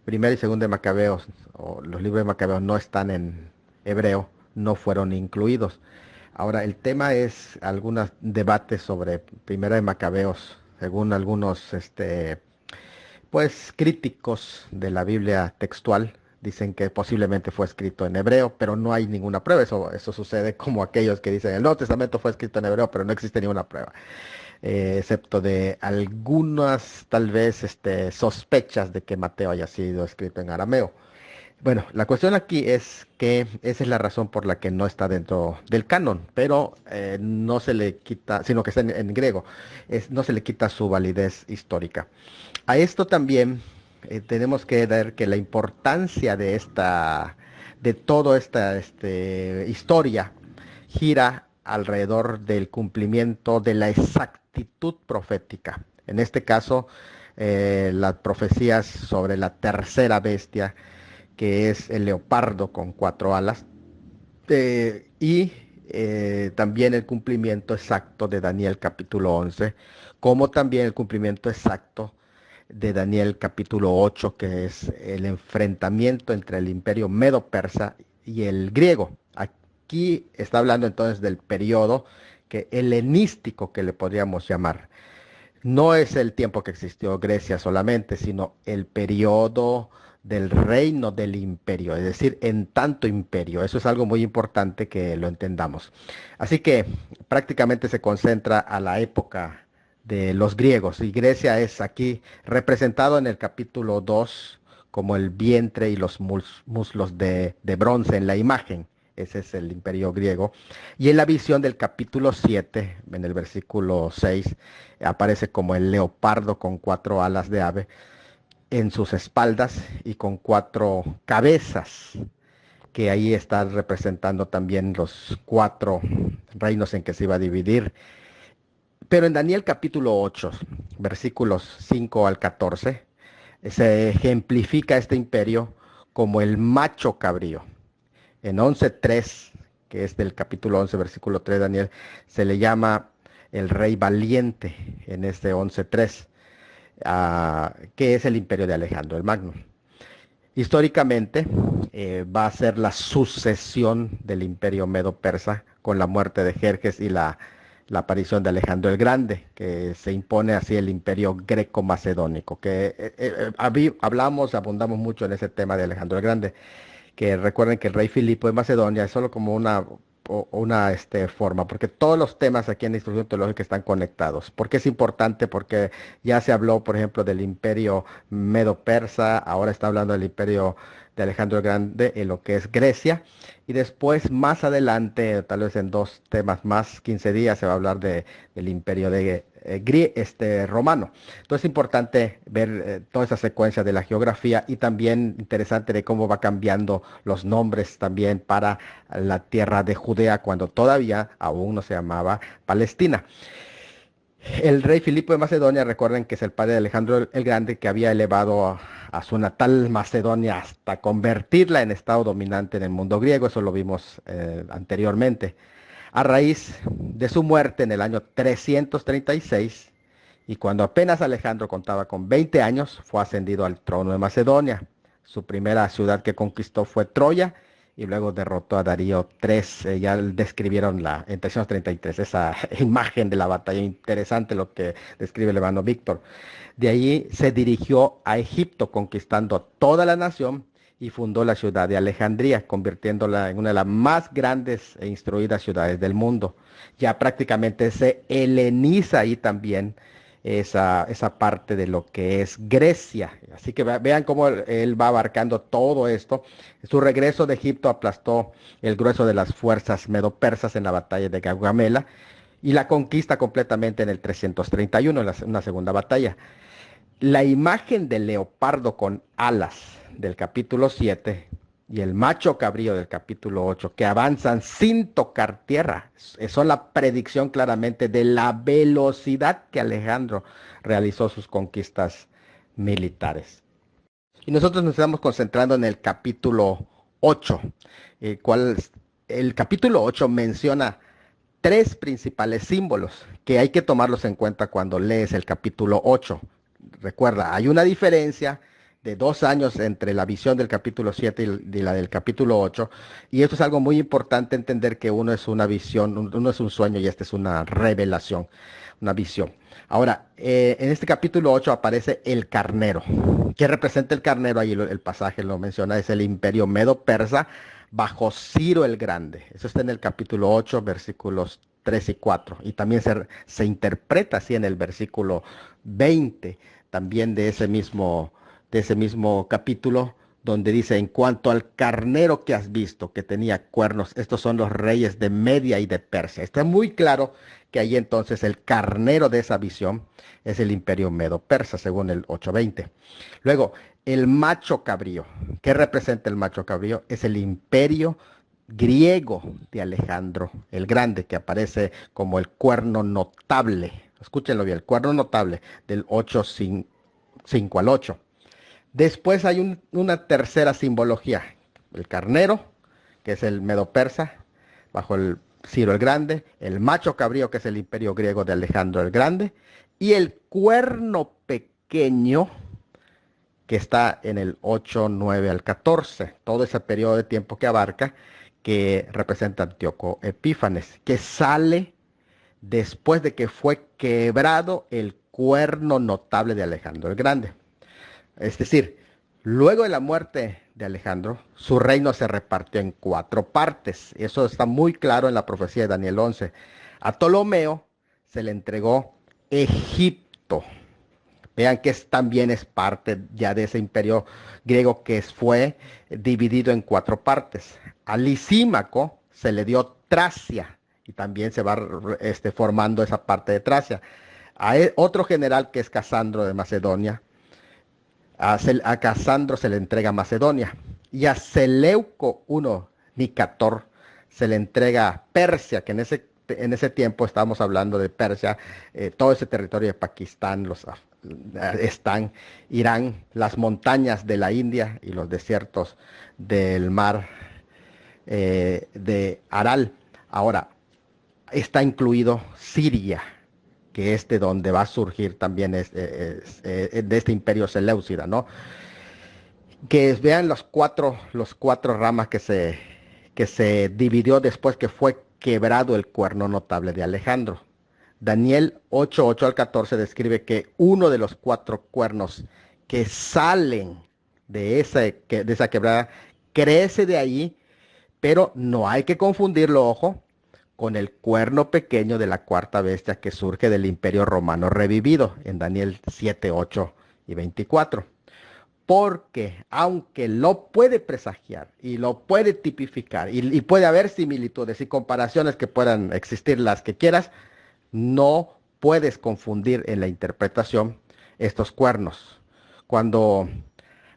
primero y segundo de Macabeos, o los libros de Macabeos, no están en hebreo, no fueron incluidos. Ahora, el tema es algunos debates sobre primera de Macabeos, según algunos pues críticos de la Biblia textual. Dicen que posiblemente fue escrito en hebreo, pero no hay ninguna prueba. Eso sucede como aquellos que dicen el Nuevo Testamento fue escrito en hebreo, pero no existe ninguna prueba, excepto de algunas tal vez sospechas de que Mateo haya sido escrito en arameo. Bueno, la cuestión aquí es que esa es la razón por la que no está dentro del canon, pero no se le quita, sino que está en griego, no se le quita su validez histórica. A esto también tenemos que ver que la importancia de toda esta historia gira alrededor del cumplimiento de la exactitud profética. En este caso, las profecías sobre la tercera bestia, que es el leopardo con 4 alas, y también el cumplimiento exacto de Daniel capítulo 11, como también el cumplimiento exacto de Daniel capítulo 8, que es el enfrentamiento entre el imperio medo-persa y el griego. Aquí está hablando entonces del periodo helenístico, que le podríamos llamar. No es el tiempo que existió Grecia solamente, sino el periodo del reino del imperio, es decir, en tanto imperio. Eso es algo muy importante que lo entendamos. Así que prácticamente se concentra a la época de los griegos, y Grecia es aquí representado en el capítulo 2 como el vientre y los muslos de bronce en la imagen. Ese es el imperio griego. Y en la visión del capítulo 7, en el versículo 6, aparece como el leopardo con 4 alas de ave en sus espaldas y con 4 cabezas, que ahí está representando también los 4 reinos en que se iba a dividir. Pero en Daniel capítulo 8, versículos 5 al 14, se ejemplifica este imperio como el macho cabrío. En 11.3, que es del capítulo 11, versículo 3 de Daniel, se le llama el rey valiente en este 11.3, que es el imperio de Alejandro el Magno. Históricamente va a ser la sucesión del imperio medo-persa con la muerte de Jerjes y la aparición de Alejandro el Grande, que se impone así el imperio greco-macedónico, que hablamos, abundamos mucho en ese tema de Alejandro el Grande, que recuerden que el rey Filipo de Macedonia es solo como una forma, porque todos los temas aquí en la instrucción teológica están conectados. ¿Por qué es importante? Porque ya se habló, por ejemplo, del imperio medo-persa, ahora está hablando del imperio de Alejandro el Grande en lo que es Grecia, y después, más adelante, tal vez en dos temas más, 15 días, se va a hablar del imperio de romano. Entonces es importante ver toda esa secuencia de la geografía y también interesante de cómo va cambiando los nombres también para la tierra de Judea cuando todavía aún no se llamaba Palestina. El rey Filipo de Macedonia, recuerden que es el padre de Alejandro el Grande, que había elevado a su natal Macedonia hasta convertirla en estado dominante en el mundo griego, eso lo vimos anteriormente. A raíz de su muerte en el año 336, y cuando apenas Alejandro contaba con 20 años, fue ascendido al trono de Macedonia. Su primera ciudad que conquistó fue Troya y luego derrotó a Darío III. Ya describieron en 333 esa imagen de la batalla. Interesante lo que describe el hermano Víctor. De allí se dirigió a Egipto conquistando toda la nación y fundó la ciudad de Alejandría, convirtiéndola en una de las más grandes e instruidas ciudades del mundo. Ya prácticamente se heleniza ahí también esa parte de lo que es Grecia. Así que vean cómo él va abarcando todo esto. Su regreso de Egipto aplastó el grueso de las fuerzas medo-persas en la batalla de Gaugamela y la conquista completamente en el 331, en una segunda batalla. La imagen del leopardo con alas del capítulo 7 y el macho cabrío del capítulo 8 que avanzan sin tocar tierra son la predicción claramente de la velocidad que Alejandro realizó sus conquistas militares. Y nosotros nos estamos concentrando en el capítulo 8, el capítulo 8 menciona tres principales símbolos que hay que tomarlos en cuenta cuando lees el capítulo 8. Recuerda, hay una diferencia de 2 años entre la visión del capítulo 7 y la del capítulo 8, y esto es algo muy importante entender que uno es una visión, uno es un sueño y esta es una revelación, una visión. Ahora, en este capítulo 8 aparece el carnero. ¿Qué representa el carnero? Ahí el pasaje lo menciona, es el imperio medo-persa bajo Ciro el Grande. Eso está en el capítulo 8, versículos 3 y 4. Y también se interpreta así en el versículo 20, también de ese mismo capítulo, donde dice, en cuanto al carnero que has visto, que tenía cuernos, estos son los reyes de Media y de Persia. Está muy claro que ahí entonces el carnero de esa visión es el imperio medo-persa, según el 8:20. Luego, el macho cabrío. ¿Qué representa el macho cabrío? Es el imperio griego de Alejandro el Grande, que aparece como el cuerno notable. Escúchenlo bien, el cuerno notable del 8:5 al 8. Después hay una tercera simbología, el carnero, que es el medo-persa, bajo el Ciro el Grande, el macho cabrío, que es el imperio griego de Alejandro el Grande, y el cuerno pequeño, que está en el 8, 9 al 14, todo ese periodo de tiempo que abarca, que representa Antíoco Epífanes, que sale después de que fue quebrado el cuerno notable de Alejandro el Grande. Es decir, luego de la muerte de Alejandro, su reino se repartió en 4 partes. Eso está muy claro en la profecía de Daniel 11. A Ptolomeo se le entregó Egipto. Vean que también es parte ya de ese imperio griego que fue dividido en 4 partes. A Lisímaco se le dio Tracia y también se va formando esa parte de Tracia. A otro general que es Casandro de Macedonia, a Casandro se le entrega Macedonia y a Seleuco I Nicator se le entrega Persia, que en ese tiempo estábamos hablando de Persia, todo ese territorio de Pakistán, están Irán, las montañas de la India y los desiertos del mar de Aral. Ahora, está incluido Siria, que es de donde va a surgir también de este imperio seleucida, ¿no? que vean los cuatro ramas que se dividió después que fue quebrado el cuerno notable de Alejandro. Daniel 8:8 al 14 describe que uno de los cuatro cuernos que salen de esa quebrada crece de ahí, pero no hay que confundirlo, ojo, con el cuerno pequeño de la cuarta bestia que surge del Imperio Romano revivido en Daniel 7:8 y 24. Porque aunque lo puede presagiar y lo puede tipificar y puede haber similitudes y comparaciones que puedan existir las que quieras, no puedes confundir en la interpretación estos cuernos. Cuando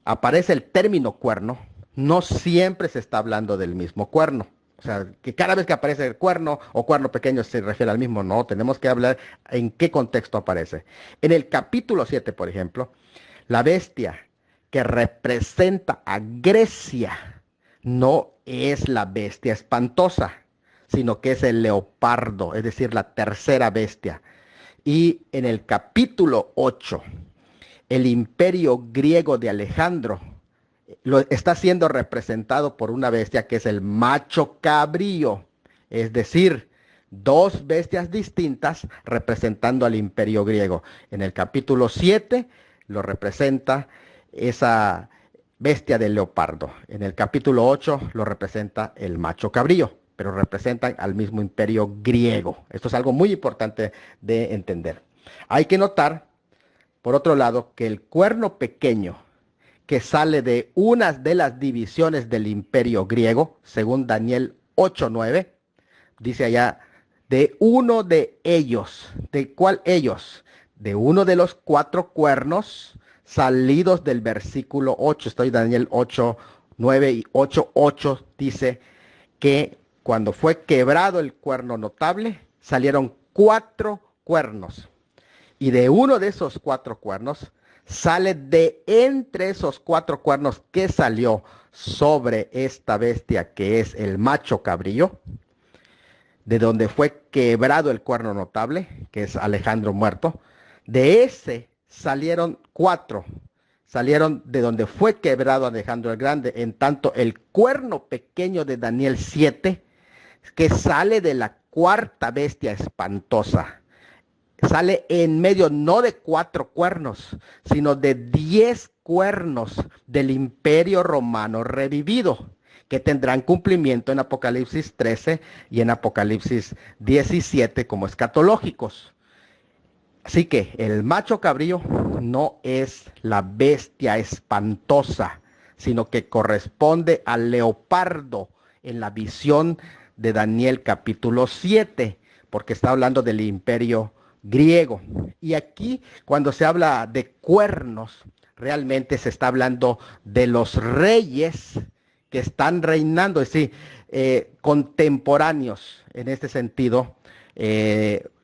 aparece el término cuerno, no siempre se está hablando del mismo cuerno. O sea, que cada vez que aparece el cuerno o cuerno pequeño se refiere al mismo. No, tenemos que hablar en qué contexto aparece. En el capítulo 7, por ejemplo, la bestia que representa a Grecia no es la bestia espantosa, sino que es el leopardo, es decir, la tercera bestia. Y en el capítulo 8, el imperio griego de Alejandro está siendo representado por una bestia que es el macho cabrío, es decir, dos bestias distintas representando al imperio griego. En el capítulo 7 lo representa esa bestia del leopardo. En el capítulo 8 lo representa el macho cabrío, pero representan al mismo imperio griego. Esto es algo muy importante de entender. Hay que notar, por otro lado, que el cuerno pequeño que sale de una de las divisiones del imperio griego, según Daniel 8:9, dice allá, de uno de ellos. ¿De cuál ellos? De uno de los cuatro cuernos salidos del versículo 8. Estoy Daniel 8:9 y 8:8 dice que cuando fue quebrado el cuerno notable, salieron cuatro cuernos. Y de uno de esos cuatro cuernos sale de entre esos cuatro cuernos que salió sobre esta bestia que es el macho cabrío, de donde fue quebrado el cuerno notable, que es Alejandro muerto. De ese salieron cuatro, salieron de donde fue quebrado Alejandro el Grande, en tanto el cuerno pequeño de Daniel 7, que sale de la cuarta bestia espantosa, sale en medio no de cuatro cuernos, sino de 10 cuernos del imperio romano revivido, que tendrán cumplimiento en Apocalipsis 13 y en Apocalipsis 17 como escatológicos. Así que el macho cabrío no es la bestia espantosa, sino que corresponde al leopardo en la visión de Daniel capítulo 7, porque está hablando del imperio griego. Y aquí, cuando se habla de cuernos, realmente se está hablando de los reyes que están reinando, es decir, contemporáneos en este sentido.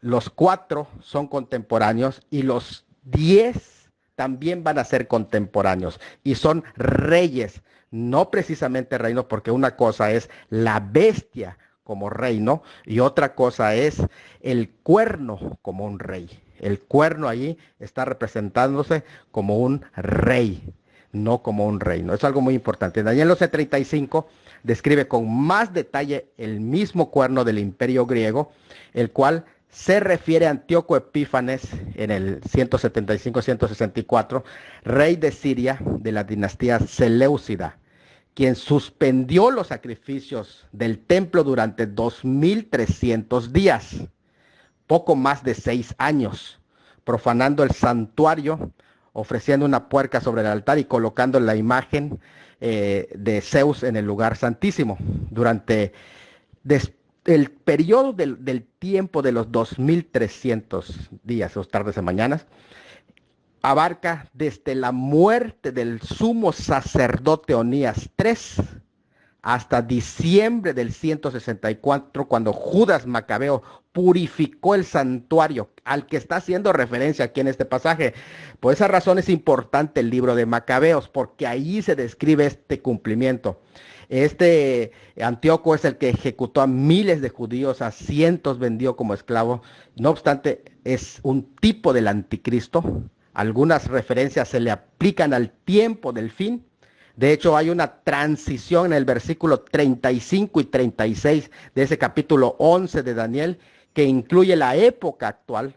Los cuatro son contemporáneos y los 10 también van a ser contemporáneos y son reyes, no precisamente reinos, porque una cosa es la bestia como reino y otra cosa es el cuerno como un rey. El cuerno ahí está representándose como un rey, no como un reino. Es algo muy importante. Daniel 11:35 describe con más detalle el mismo cuerno del imperio griego, el cual se refiere a Antíoco Epífanes en el 175-164, rey de Siria de la dinastía Seleucida, quien suspendió los sacrificios del templo durante 2300 días, poco más de 6 años, profanando el santuario, ofreciendo una puerca sobre el altar y colocando la imagen de Zeus en el lugar santísimo. Durante el periodo del tiempo de los 2300 días o tardes y mañanas, abarca desde la muerte del sumo sacerdote Onías III hasta diciembre del 164, cuando Judas Macabeo purificó el santuario, al que está haciendo referencia aquí en este pasaje. Por esa razón es importante el libro de Macabeos, porque ahí se describe este cumplimiento. Este Antíoco es el que ejecutó a miles de judíos, a cientos vendió como esclavos. No obstante, es un tipo del anticristo. Algunas referencias se le aplican al tiempo del fin, De hecho, hay una transición en el versículo 35 y 36 de ese capítulo 11 de Daniel que incluye la época actual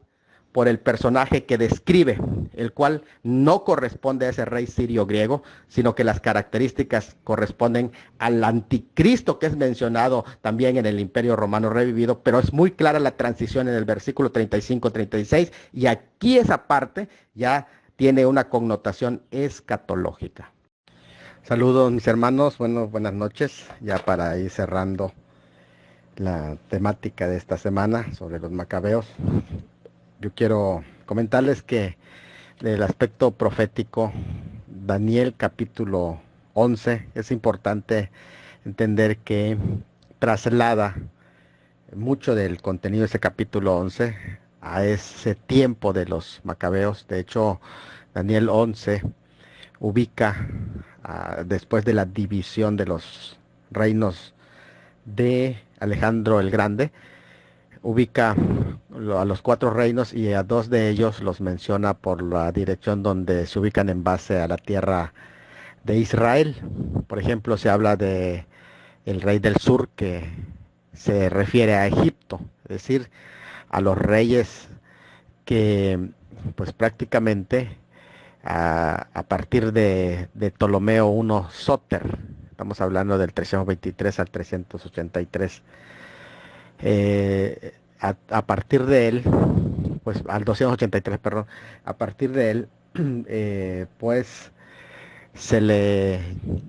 por el personaje que describe, el cual no corresponde a ese rey sirio griego, sino que las características corresponden al anticristo que es mencionado también en el Imperio Romano revivido, pero es muy clara la transición en el versículo 35-36 y aquí esa parte ya tiene una connotación escatológica. Saludos mis hermanos, bueno, buenas noches, ya para ir cerrando la temática de esta semana sobre los macabeos. Yo quiero comentarles que del aspecto profético, Daniel capítulo 11, es importante entender que traslada mucho del contenido de ese capítulo 11 a ese tiempo de los macabeos. De hecho, Daniel 11 ubica después de la división de los reinos de Alejandro el Grande, ubica a los 4 reinos y a 2 de ellos los menciona por la dirección donde se ubican en base a la tierra de Israel. Por ejemplo, se habla de el rey del sur que se refiere a Egipto, es decir, a los reyes que pues prácticamente a partir de Ptolomeo I Sóter, estamos hablando del 323 al 383, a partir de él, pues al 283, perdón, a partir de él, pues se le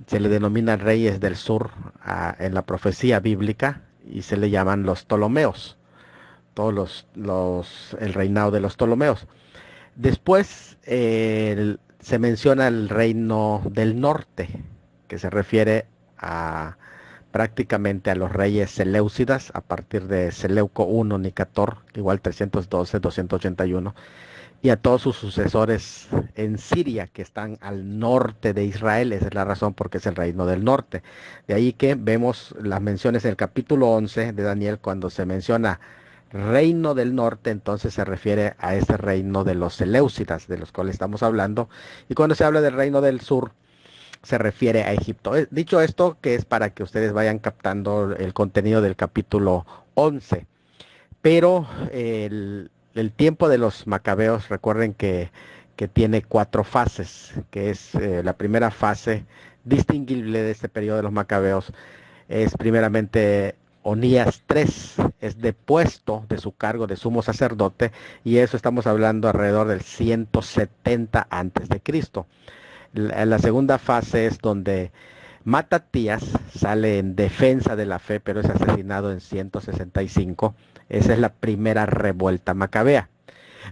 denomina reyes del sur en la profecía bíblica y se le llaman los Ptolomeos, todos el reinado de los Ptolomeos. Después se menciona el reino del norte, que se refiere prácticamente a los reyes seleucidas a partir de Seleuco I Nicator, igual 312, 281, y a todos sus sucesores en Siria, que están al norte de Israel. Esa es la razón porque es el reino del norte. De ahí que vemos las menciones en el capítulo 11 de Daniel, cuando se menciona reino del norte, entonces se refiere a ese reino de los seleucidas, de los cuales estamos hablando, y cuando se habla del reino del sur, se refiere a Egipto. Dicho esto, que es para que ustedes vayan captando el contenido del capítulo 11, pero el tiempo de los macabeos, recuerden que tiene 4 fases, que es la primera fase distinguible de este periodo de los macabeos, es primeramente Onías III, es depuesto de su cargo de sumo sacerdote, y eso estamos hablando alrededor del 170 antes de Cristo. La segunda fase es donde Matatías sale en defensa de la fe, pero es asesinado en 165. Esa es la primera revuelta macabea.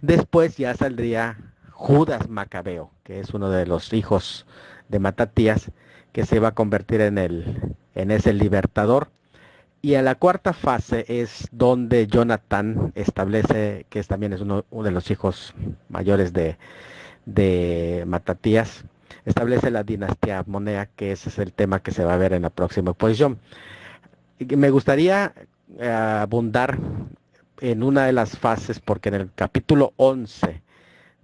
Después ya saldría Judas Macabeo, que es uno de los hijos de Matatías, que se va a convertir en ese libertador. Y a la cuarta fase es donde Jonatán establece, que también es uno de los hijos mayores de Matatías, establece la dinastía Abmonea, que ese es el tema que se va a ver en la próxima exposición. Me gustaría abundar en una de las fases, porque en el capítulo 11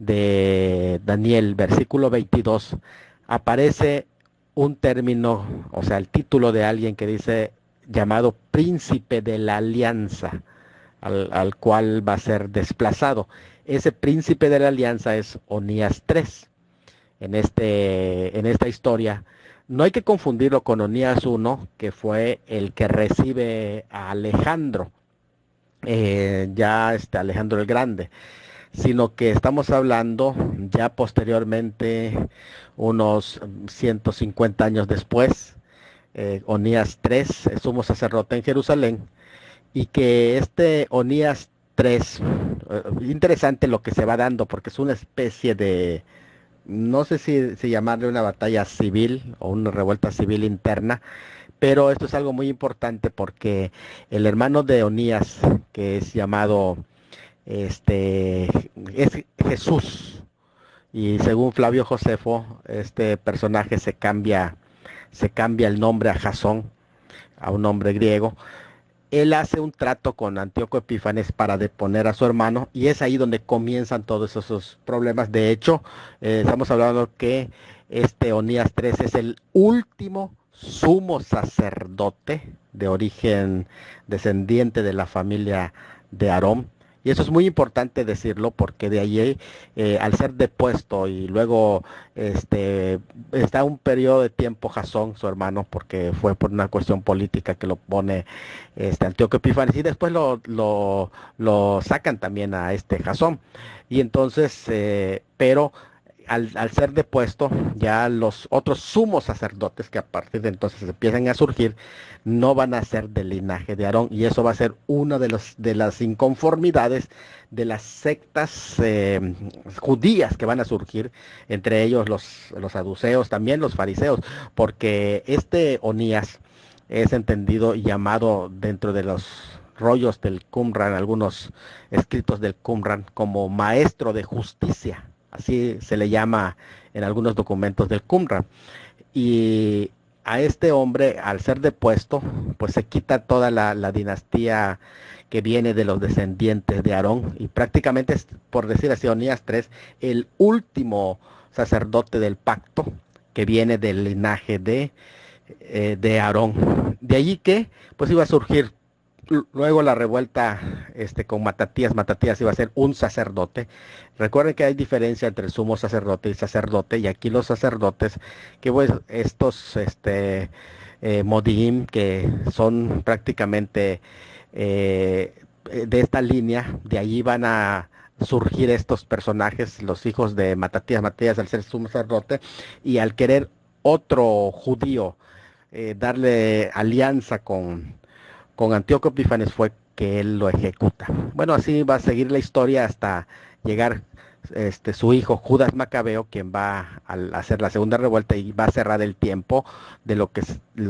de Daniel, versículo 22, aparece un término, o sea, el título de alguien que dice llamado príncipe de la alianza, al cual va a ser desplazado. Ese príncipe de la alianza es Onías III. En esta historia no hay que confundirlo con Onías I, que fue el que recibe a Alejandro, Alejandro el Grande, sino que estamos hablando ya posteriormente, unos 150 años después, Onías III, sumo sacerdote en Jerusalén, y que este Onías III, interesante lo que se va dando, porque es una especie de, no sé si llamarle una batalla civil o una revuelta civil interna, pero esto es algo muy importante porque el hermano de Onías, que es llamado, es Jesús, y según Flavio Josefo, este personaje se cambia el nombre a Jasón, a un nombre griego. Él hace un trato con Antíoco Epífanes para deponer a su hermano, y es ahí donde comienzan todos esos problemas. De hecho, estamos hablando que Este Onías III es el último sumo sacerdote de origen descendiente de la familia de Aarón. Y eso es muy importante decirlo porque de allí, al ser depuesto y luego está un periodo de tiempo Jasón, su hermano, porque fue por una cuestión política que lo pone Antíoco Epífanes, y después lo sacan también a este Jasón. Y entonces, pero al ser depuesto, ya los otros sumos sacerdotes que a partir de entonces empiezan a surgir, no van a ser del linaje de Aarón, y eso va a ser una de las inconformidades de las sectas judías que van a surgir, entre ellos los saduceos, también los fariseos, porque este Onías es entendido y llamado dentro de los rollos del Qumran, algunos escritos del Qumran, como maestro de justicia. Así se le llama en algunos documentos del Qumran. Y a este hombre, al ser depuesto, pues se quita toda la dinastía que viene de los descendientes de Aarón, y prácticamente es, por decir así, Onías III, el último sacerdote del pacto que viene del linaje de Aarón. De allí que pues iba a surgir luego la revuelta con Matatías. Matatías iba a ser un sacerdote. Recuerden que hay diferencia entre sumo sacerdote y sacerdote, y aquí los sacerdotes, que pues estos Modim, que son prácticamente de esta línea, de allí van a surgir estos personajes, los hijos de Matatías. Matatías, al ser sumo sacerdote y al querer otro judío darle alianza con Antíoco Epífanes, fue que él lo ejecuta. Bueno, así va a seguir la historia hasta llegar su hijo Judas Macabeo, quien va a hacer la segunda revuelta y va a cerrar el tiempo de lo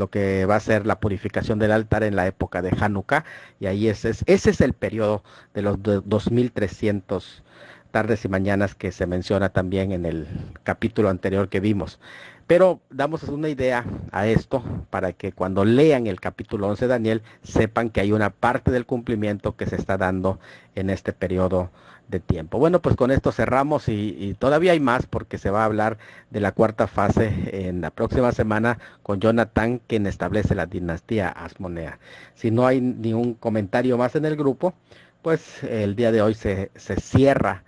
que va a ser la purificación del altar en la época de Hanukkah. Y ahí ese es el periodo de los 2300 tardes y mañanas que se menciona también en el capítulo anterior que vimos. Pero damos una idea a esto para que cuando lean el capítulo 11 de Daniel sepan que hay una parte del cumplimiento que se está dando en este periodo de tiempo. Bueno, pues con esto cerramos, y todavía hay más porque se va a hablar de la cuarta fase en la próxima semana con Jonathan, quien establece la dinastía Asmonea. Si no hay ni un comentario más en el grupo, pues el día de hoy se cierra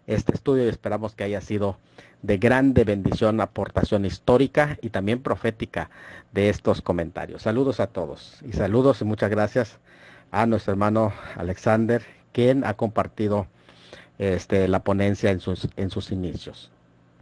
este estudio, y esperamos que haya sido de grande bendición, aportación histórica y también profética de estos comentarios. Saludos a todos, y saludos y muchas gracias a nuestro hermano Alexander, quien ha compartido la ponencia en sus inicios.